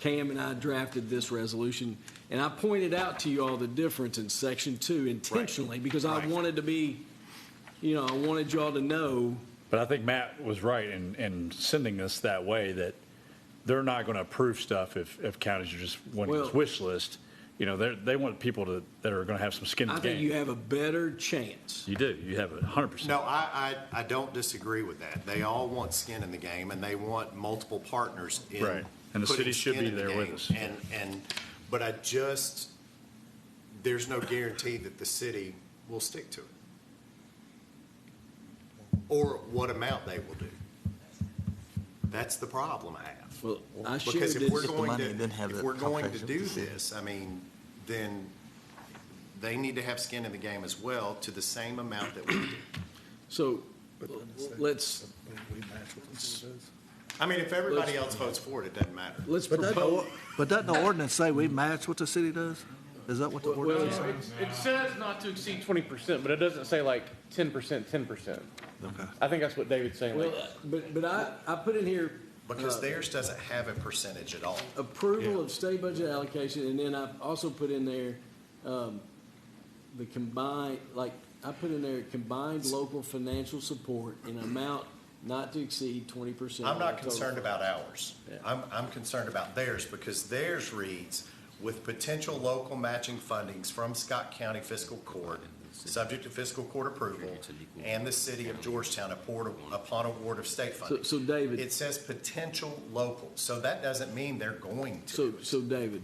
Cam and I drafted this resolution, and I pointed out to you all the difference in section 2 intentionally, because I Right. wanted to be, I wanted you all to know. But I think Matt was right in sending us that way, that they're not going to approve stuff if counties are just wanting Well- this wish list. They want people that are going to have some skin in I the think you game. have a better chance. You do. You have 100%. No, I don't disagree with that. They all want skin in the game, and they want multiple partners in Right. And the putting city should skin be in the there with game. us. But there's no guarantee that the city will stick to it. Or what amount they will do. That's the problem I have. Well, I shared Because if this. we're Get the going money to, and then have if the we're going to conversation do with the city. this, I mean, then they need to have skin in the game as well, to the same amount that we do. So let's I mean, if everybody else votes for it, it doesn't matter. But doesn't the ordinance say we match what the city does? Is that what the ordinance says? It says not to exceed 20%, but it doesn't say like 10%, 10%. Okay. I think that's what David's saying. Well, Like, but I put in here Because theirs doesn't have a percentage at all. approval of state budget allocation, and then I also put in there the combined, like, I put in there combined local financial support in amount not to exceed 20%. I'm not concerned about ours. Yeah. I'm concerned about theirs, because theirs reads, with potential local matching fundings from Scott County Fiscal Court, subject to fiscal court approval, and the city of Georgetown upon award of state funding. So David. It says potential local, so that doesn't mean they're going to. So David,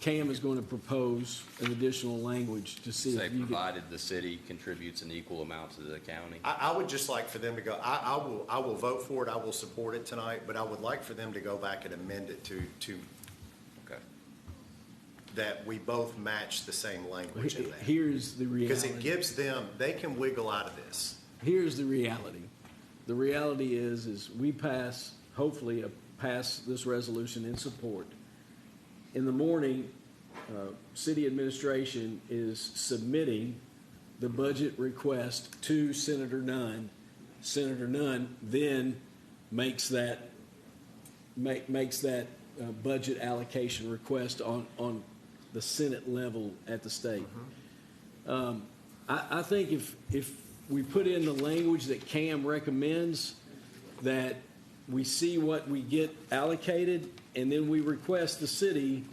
Cam is going to propose an additional language to see Say, if you get. provided the city contributes an equal amount to the county. I would just like for them to go, I will vote for it, I will support it tonight, but I would like for them to go back and amend it to Okay. that we both match the same language in that. Here's the Because reality. it gives them, they can wiggle out of this. Here's the reality. The reality is we hopefully pass this resolution in support. In the morning, city administration is submitting the budget request to Senator Nunn. Senator Nunn then makes that budget allocation request on the Senate level at the state. I think if we put in the language that Cam recommends, that we see what we get allocated, and then we request the city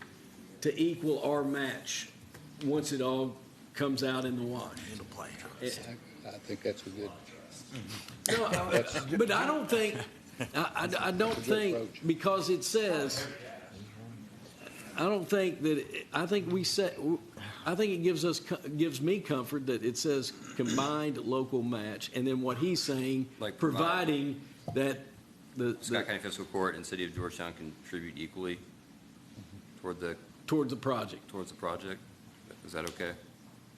to equal our match once it all comes out in the wash. I think that's a good. No, but I don't think, I don't think, because it says, I don't think that, I think we set, I think it gives me comfort that it says combined local match, and then what he's saying, Like providing that the. Scott County Fiscal Court and City of Georgetown contribute equally towards the project. Is that okay?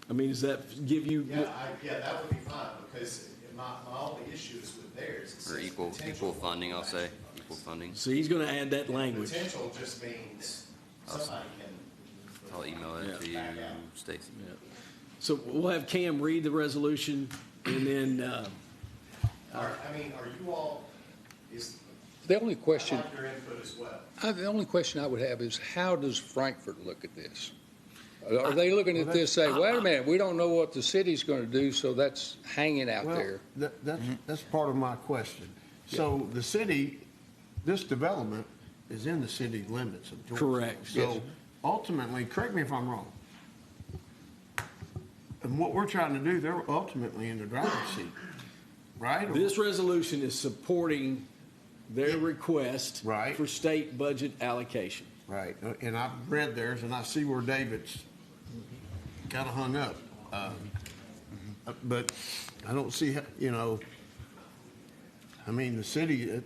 I mean, does that give you? Yeah, that would be fine, because my only issue is with theirs. It Or says equal potential funding, I'll say, equal funding. So he's going to add that language. Potential just means somebody can. I'll email it to you, Stacy. Yeah. So we'll have Cam read the resolution, and then. Are you all, The only question, I'd like your input as well. the only question I would have is, how does Frankfurt look at this? Are they looking at this, say, wait a minute, we don't know what the city's going to do, so that's hanging out there? That's part of my question. So the city, this development is in the city limits of Georgia. Correct. So ultimately, correct me if I'm wrong, and what we're trying to do, they're ultimately in the driver's seat, right? This resolution is supporting their request Right. for state budget allocation. Right, and I've read theirs, and I see where David's kind of hung up. But I don't see, I mean, the city, If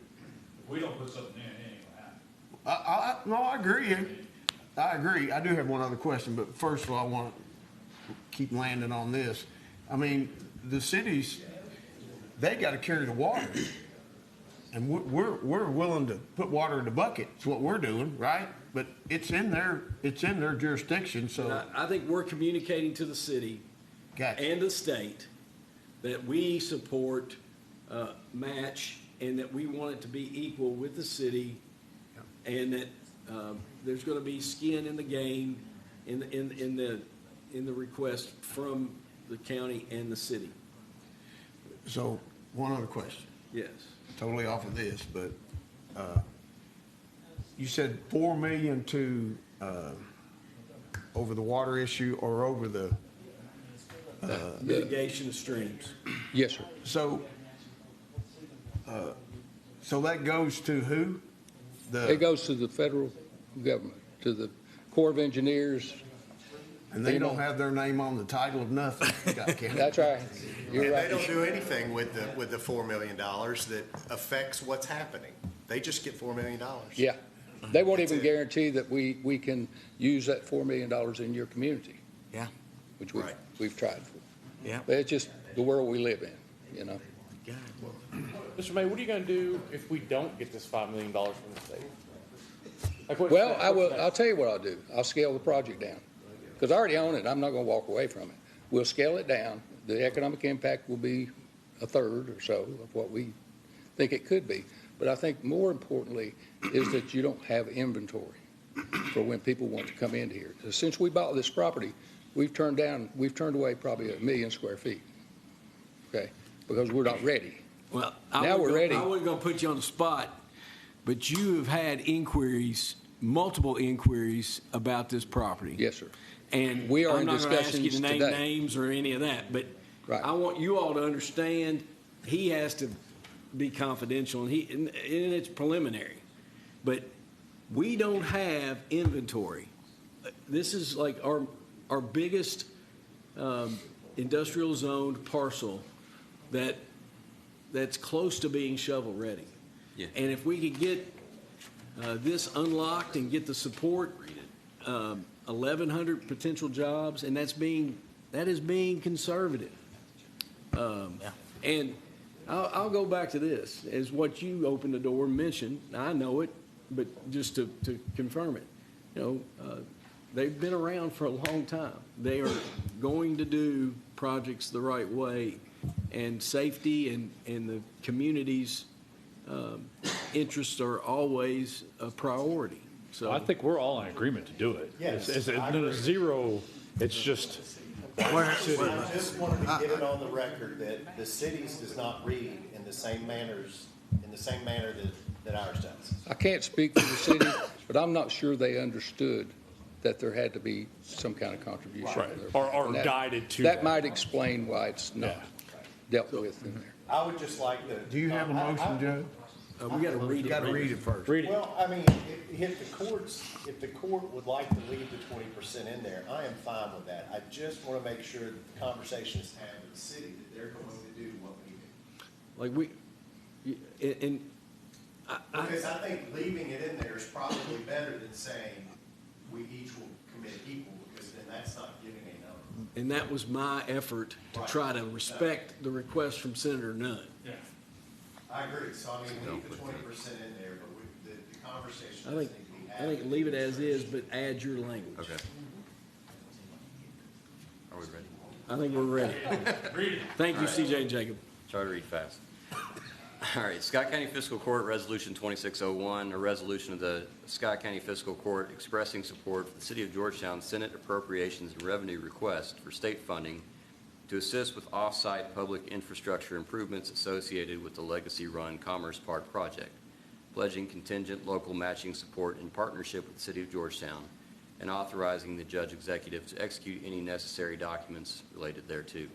we don't put something in, it ain't gonna happen. no, I agree. I agree. I do have one other question, but first of all, I want to keep landing on this. I mean, the cities, they got to carry the water. And we're willing to put water in the bucket. It's what we're doing, right? But it's in their jurisdiction, so. I think we're communicating to the city Gotcha. and the state that we support match, and that we want it to be equal with the city, and that there's going to be skin in the game in the request from the county and the city. So, one other question, Yes. totally off of this, but you said 4 million to over the water issue or over the Mitigation of streams. Yes, sir. So that goes to who? It goes to the federal government, to the Corps of Engineers. And they don't have their name on the title of nothing. That's right. You're And right. they don't do anything with the $4 million that affects what's happening. They just get $4 million. Yeah. They won't That's even it. guarantee that we can use that $4 million in your community, Yeah, which Right. we've tried for. yeah. But it's just the world we live in, you know? Mr. Mayor, what are you gonna do if we don't get this $5 million from the state? Like, what's Well, next? I will, What's I'll tell you what I'll do. I'll scale the project down. Because I already own it. I'm not going to walk away from it. We'll scale it down. The economic impact will be a third or so of what we think it could be. But I think more importantly is that you don't have inventory for when people want to come into here. Since we bought this property, we've turned away probably 1 million square feet. Okay? Because we're not ready. Well, Now we're ready. I wasn't going to put you on the spot, but you have had inquiries, multiple inquiries about this property. Yes, sir. And We are I'm in not going to ask you to discussions name today. names or any of that, but Right. I want you all to understand, he has to be confidential, and it's preliminary. But we don't have inventory. This is like our biggest industrial zoned parcel that's close to being shovel ready. Yeah. And if we could get this unlocked and get the support, 1,100 potential jobs, and that is being conservative. And I'll go back to this, as what you opened the door and mentioned. I know it, but just to confirm it, they've been around for a long time. They are going to do projects the right way, and safety and the community's interests are always a priority. So I think we're all in agreement to do it. Yes, It's I agree. zero, it's just, I just wanted to get it on the record that the cities does not read in the same manner that ours does. I can't speak for the city, but I'm not sure they understood that there had to be some kind of contribution. Right. there. Or And guided to That that. might explain why it's not Yeah. dealt with in there. I would just like to. Do you have a motion, Joe? We got to read it. Got to read it first. Read it. Well, I mean, if the court would like to leave the 20% in there, I am fine with that. I just want to make sure that the conversation is had with the city, that they're going to do what we do. Like Because I think leaving it in there is probably better than saying we each will commit equal, because then that's not giving a number. and that was my effort to try to respect the request from Senator Nunn. I agree, so I mean, leave the 20% in there, but the conversation I does need think, to be I had. think leave it as is, but add your language. Okay. Are we ready? I think we're ready. Thank you, CJ and Jacob. Try to read fast. All right, Scott County Fiscal Court Resolution 2601, a resolution of the Scott County Fiscal Court expressing support for the City of Georgetown Senate Appropriations and Revenue Request for state funding to assist with off-site public infrastructure improvements associated with the Legacy Run Commerce Park project, pledging contingent local matching support in partnership with the City of Georgetown, and authorizing the judge executive to execute any necessary documents related thereto.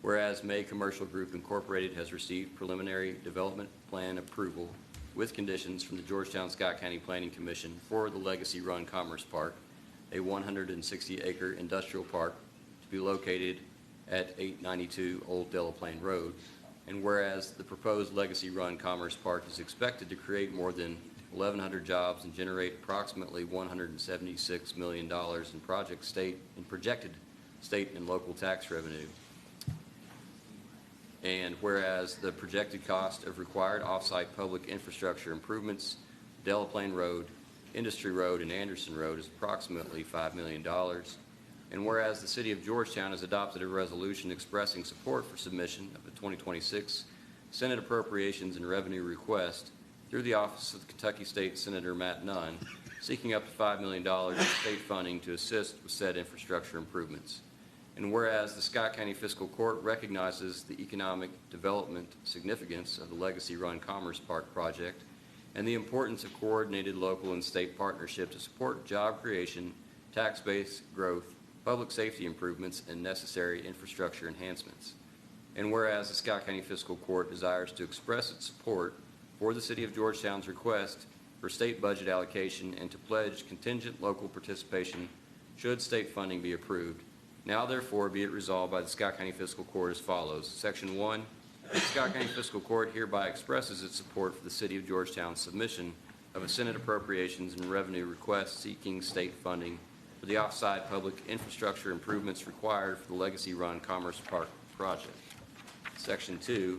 Whereas May Commercial Group Incorporated has received preliminary development plan approval with conditions from the Georgetown-Scott County Planning Commission for the Legacy Run Commerce Park, a 160-acre industrial park to be located at 892 Old Delaplane Road. And whereas the proposed Legacy Run Commerce Park is expected to create more than 1,100 jobs and generate approximately $176 million in projected state and local tax revenue. And whereas the projected cost of required off-site public infrastructure improvements, Delaplane Road, Industry Road, and Anderson Road is approximately $5 million. And whereas the City of Georgetown has adopted a resolution expressing support for submission of the 2026 Senate Appropriations and Revenue Request through the Office of Kentucky State Senator Matt Nunn, seeking up to $5 million in state funding to assist with said infrastructure improvements. And whereas the Scott County Fiscal Court recognizes the economic development significance of the Legacy Run Commerce Park project and the importance of coordinated local and state partnership to support job creation, tax-based growth, public safety improvements, and necessary infrastructure enhancements. And whereas the Scott County Fiscal Court desires to express its support for the City of Georgetown's request for state budget allocation and to pledge contingent local participation should state funding be approved, now therefore be it resolved by the Scott County Fiscal Court as follows. Section 1, the Scott County Fiscal Court hereby expresses its support for the City of Georgetown's submission of a Senate Appropriations and Revenue Request seeking state funding for the off-site public infrastructure improvements required for the Legacy Run Commerce Park project. Section 2,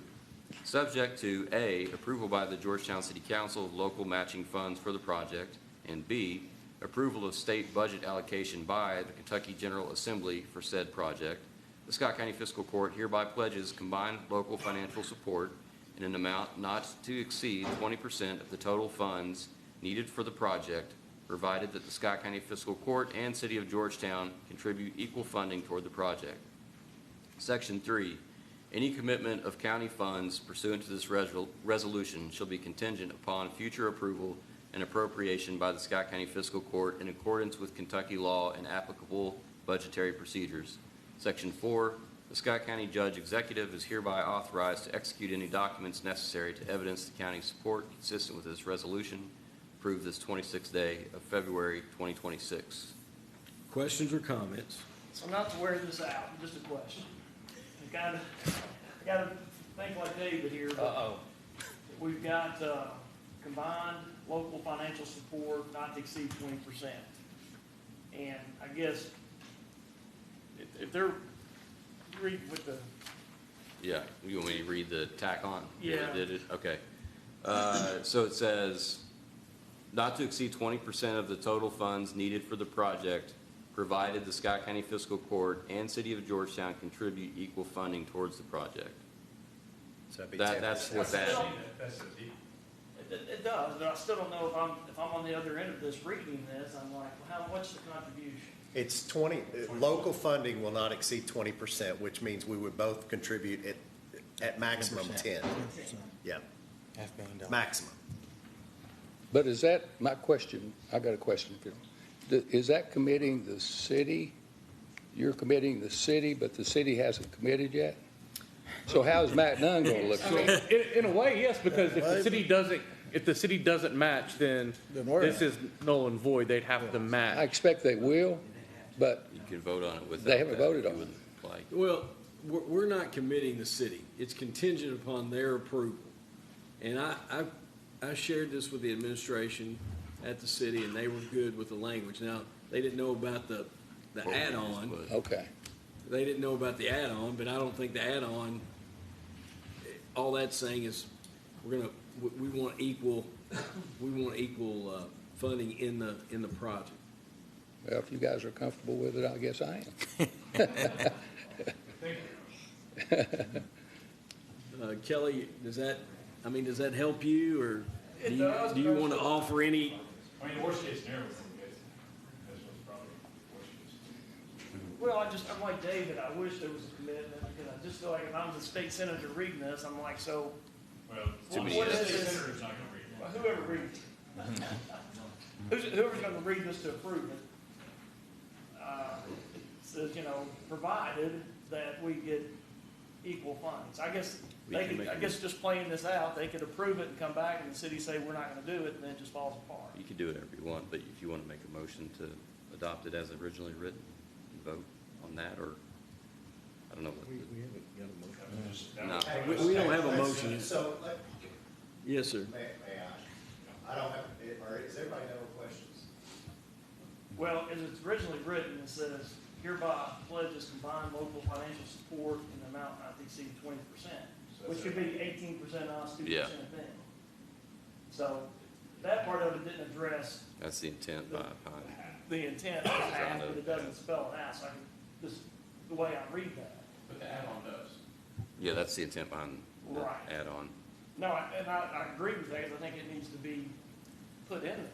subject to A, approval by the Georgetown City Council of local matching funds for the project, and B, approval of state budget allocation by the Kentucky General Assembly for said project, the Scott County Fiscal Court hereby pledges combined local financial support in an amount not to exceed 20% of the total funds needed for the project, provided that the Scott County Fiscal Court and City of Georgetown contribute equal funding toward the project. Section 3, any commitment of county funds pursuant to this resolution shall be contingent upon future approval and appropriation by the Scott County Fiscal Court in accordance with Kentucky law and applicable budgetary procedures. Section 4, the Scott County Judge Executive is hereby authorized to execute any documents necessary to evidence the county's support consistent with this resolution, approved this 26th day of February 2026. Questions or comments? So not to wear this out, just a question. I gotta think like David here, but we've got combined local financial support not to exceed 20%. And I guess if they're reading with the, Yeah, you want me to read the tack on? Yeah. Did it? Okay. So it says, not to exceed 20% of the total funds needed for the project, provided the Scott County Fiscal Court and City of Georgetown contribute equal funding towards the project. So that'd be That's what that. it does, but I still don't know if I'm on the other end of this reading this, I'm like, well, what's the contribution? It's 20, local funding will not exceed 20%, which means we would both contribute at maximum 10. Yeah, $500,000. maximum. But is that, my question, I got a question for you. Is that committing the city? You're committing the city, but the city hasn't committed yet? So how's Matt Nunn going to look? I mean, in a way, yes, because if the city doesn't match, then this is null and void. They'd have to I match. expect they will, but You can vote on it without They haven't that, voted if on you it. would like. Well, we're not committing the city. It's contingent upon their approval. And I shared this with the administration at the city, and they were good with the language. Now, they didn't know about the add-on. okay. They didn't know about the add-on, but I don't think the add-on, all that's saying is we want equal funding in the project. Well, if you guys are comfortable with it, I guess I am. Kelly, does that help you, or It does, do you want to offer any? I mean, the worst case scenario was that's what's probably the worst case. Well, I'm like David, I wish there was a commitment, because I just feel like if I'm the state senator reading this, I'm like, so, Well, Too many what is the state this? senator's not gonna read it. Well, whoever reads it. Whoever's gonna read this to approve it, it says, provided that we get equal funds. I guess just playing this out, they could approve it and come back and the city say, we're not gonna do it, and then it just falls apart. You can do whatever you want, but if you want to make a motion to adopt it as originally written, vote on that, or, I don't know. No. We don't have a motion. So, Yes, sir. may I don't have, or does everybody have questions? Well, as it's originally written, it says hereby pledges combined local financial support in the amount not to exceed 20%, which could be 18% us, 2% Yeah. them. So that part of it didn't address That's the intent by the intent of the act, but it doesn't spell it out. So this the way I read that. But the add-on does. yeah, that's the intent behind the Right. add-on. No, I agree with that, 'cause I think it needs to be put in there.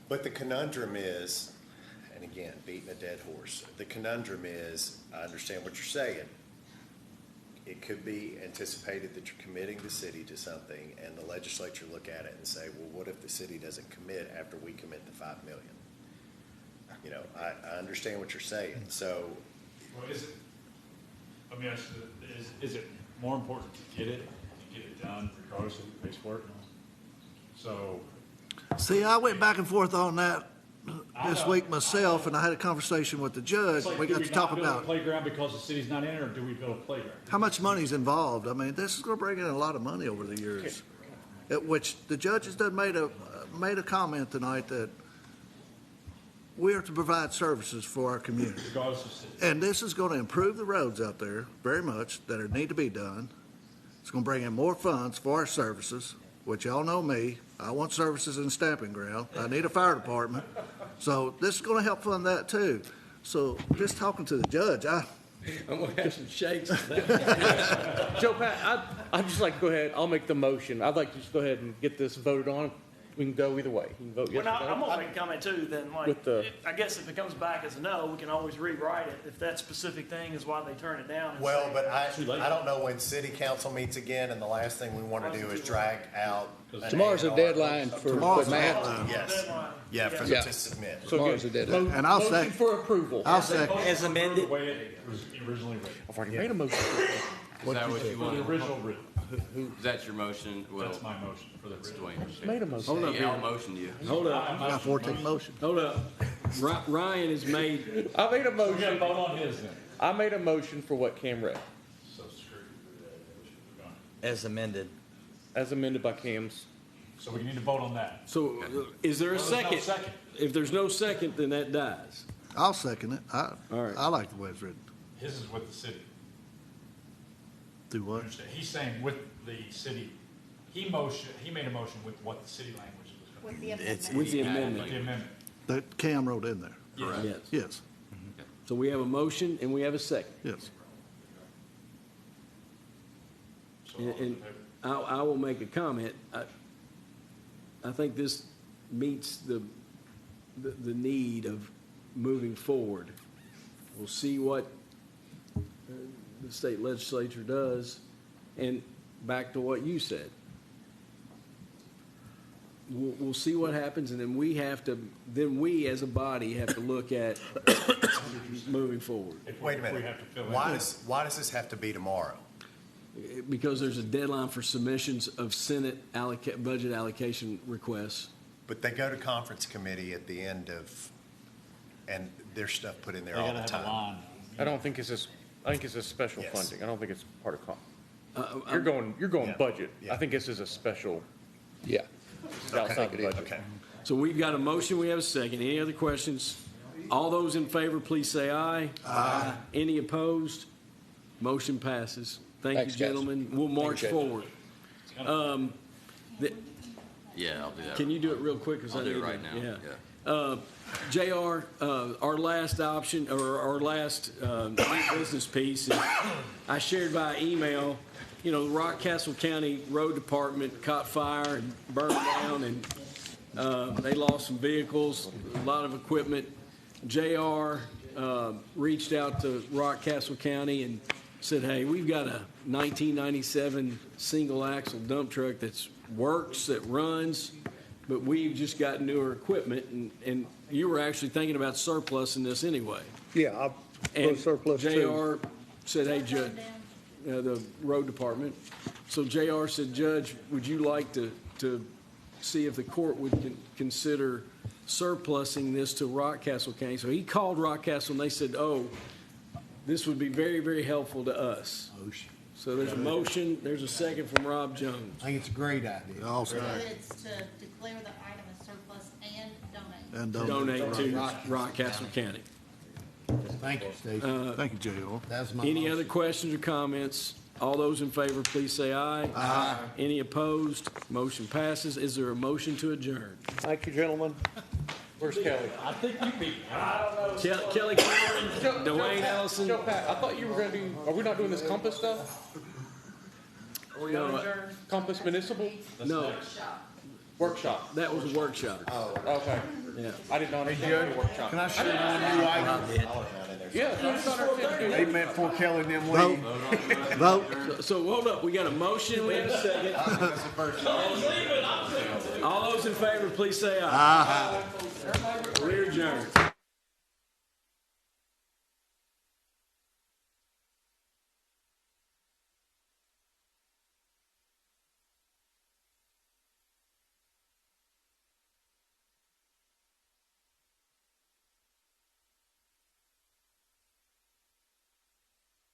But the conundrum is, and again, beating a dead horse, the conundrum is, I understand what you're saying. It could be anticipated that you're committing the city to something, and the legislature look at it and say, well, what if the city doesn't commit after we commit the 5 million? I understand what you're saying, so. Well, let me ask you, is it more important to get it done regardless of who pays for it? So, See, I went back and forth on that this week myself, and I had a conversation with the judge. it's like, We do got we to talk not build a about playground because the city's not in it, or do we build a playground? how much money's involved. I mean, this is going to bring in a lot of money over the years. At which the judge has done made a comment tonight that we are to provide services for our community. Regardless of city. And this is going to improve the roads out there very much that need to be done. It's going to bring in more funds for our services, which y'all know me. I want services in Stamping Ground. I need a fire department. So this is going to help fund that too. So just talking to the judge, I'm gonna have some shakes. Joe Pat, I'd just like to go ahead, I'll make the motion. I'd like to just go ahead and get this voted on. We can go either way. You can vote yes Well, or now, I'm no. gonna make a comment too, then, With the- I guess if it comes back as a no, we can always rewrite it, if that specific thing is why they turn it down. and Well, say- but I don't know when city council meets again, and the last thing we want to do is drag out. an Tomorrow's the A&R. deadline for Tomorrow's the Matt. deadline. Yes, Deadline. yeah, for Yeah. them to submit. So Tomorrow's good. the deadline. And I'll Motion second. for approval. I'll second. As amended. The way it was originally written. I've already made a motion. Is that what you The want? original written. Is that your motion? Well, That's my motion for the it's original. Dwayne. Made a motion. Hold up Yeah, I'll here. motion you. Hold up. I got 14 motions. Hold up. Ryan has made, I made a We gotta motion. vote on his then. I made a motion for what Cam read, So screw. As amended. as amended by Cam's. So we need to vote on that. so is there a Well, there's no second? second. If there's no second, then that dies. I'll second it. All right. I like the way it's written. His is with the city. Do what? Understand? He's saying with the city, he made a motion with what the city language was going to be. With the With amendment. the amendment. That Cam wrote in there. Yes. Yes, So we have a motion and we have a second. yes. So all those in And favor? I will make a comment. I think this meets the need of moving forward. We'll see what the state legislature does. And back to what you said. We'll see what happens, and then we as a body have to look at moving forward. If we- Wait a if we minute. have to fill in. Why does this have to be tomorrow? because there's a deadline for submissions of Senate budget allocation requests. But they go to conference committee at the end of, and there's stuff put in there all the time. I don't think it's this, I think it's a special Yes. funding. I don't think it's part of you're going Yeah. budget. Yeah. I think this is a special, Yeah. it's outside the budget. Okay. So we've got a motion, we have a second. Any other questions? All those in favor, please say aye. Aye. Any opposed? Motion passes. Thank you, Thanks, guys. gentlemen. We'll march Judge. forward. Yeah, I'll do that. Can you do it real quick? 'Cause I'll I do it need right to- now. Yeah. JR, our last option, or our last new business piece, is I shared by email, the Rockcastle County Road Department caught fire and burned down, and they lost some vehicles, a lot of equipment. JR reached out to Rockcastle County and said, hey, we've got a 1997 single-axle dump truck that works, that runs, but we've just got newer equipment, and you were actually thinking about surplusing this anyway. Yeah, I'll And surplus too. JR said, hey, Judge, the road department. So JR said, Judge, would you like to see if the court would consider surplusing this to Rockcastle County? So he called Rockcastle, and they said, oh, this would be very, very helpful to us. So there's a motion, there's a second from Rob Jones. I think it's a great idea. So it's to declare the item as surplus and donate. Donate to Rockcastle County. Thank you, Steve. Thank you, J.R. That's my Any motion. other questions or comments? All those in favor, please say aye. Aye. Any opposed? Motion passes. Is there a motion to adjourn? Thank you, gentlemen. Where's Kelly? I think you beat. Kelly Cameron, Dwayne Allison. Joe Pat, I thought you were gonna do, are we not doing this Compass stuff? No, Compass Municipal no, Workshop? that was a workshop. Okay. Yeah. I did not understand the workshop. Can I share one new item? Yeah, that's not our thing to do. They meant for Kelly and them Vote. leave. Vote. So hold up, we got a motion, we have a second. All those in favor, please say aye. We're adjourned.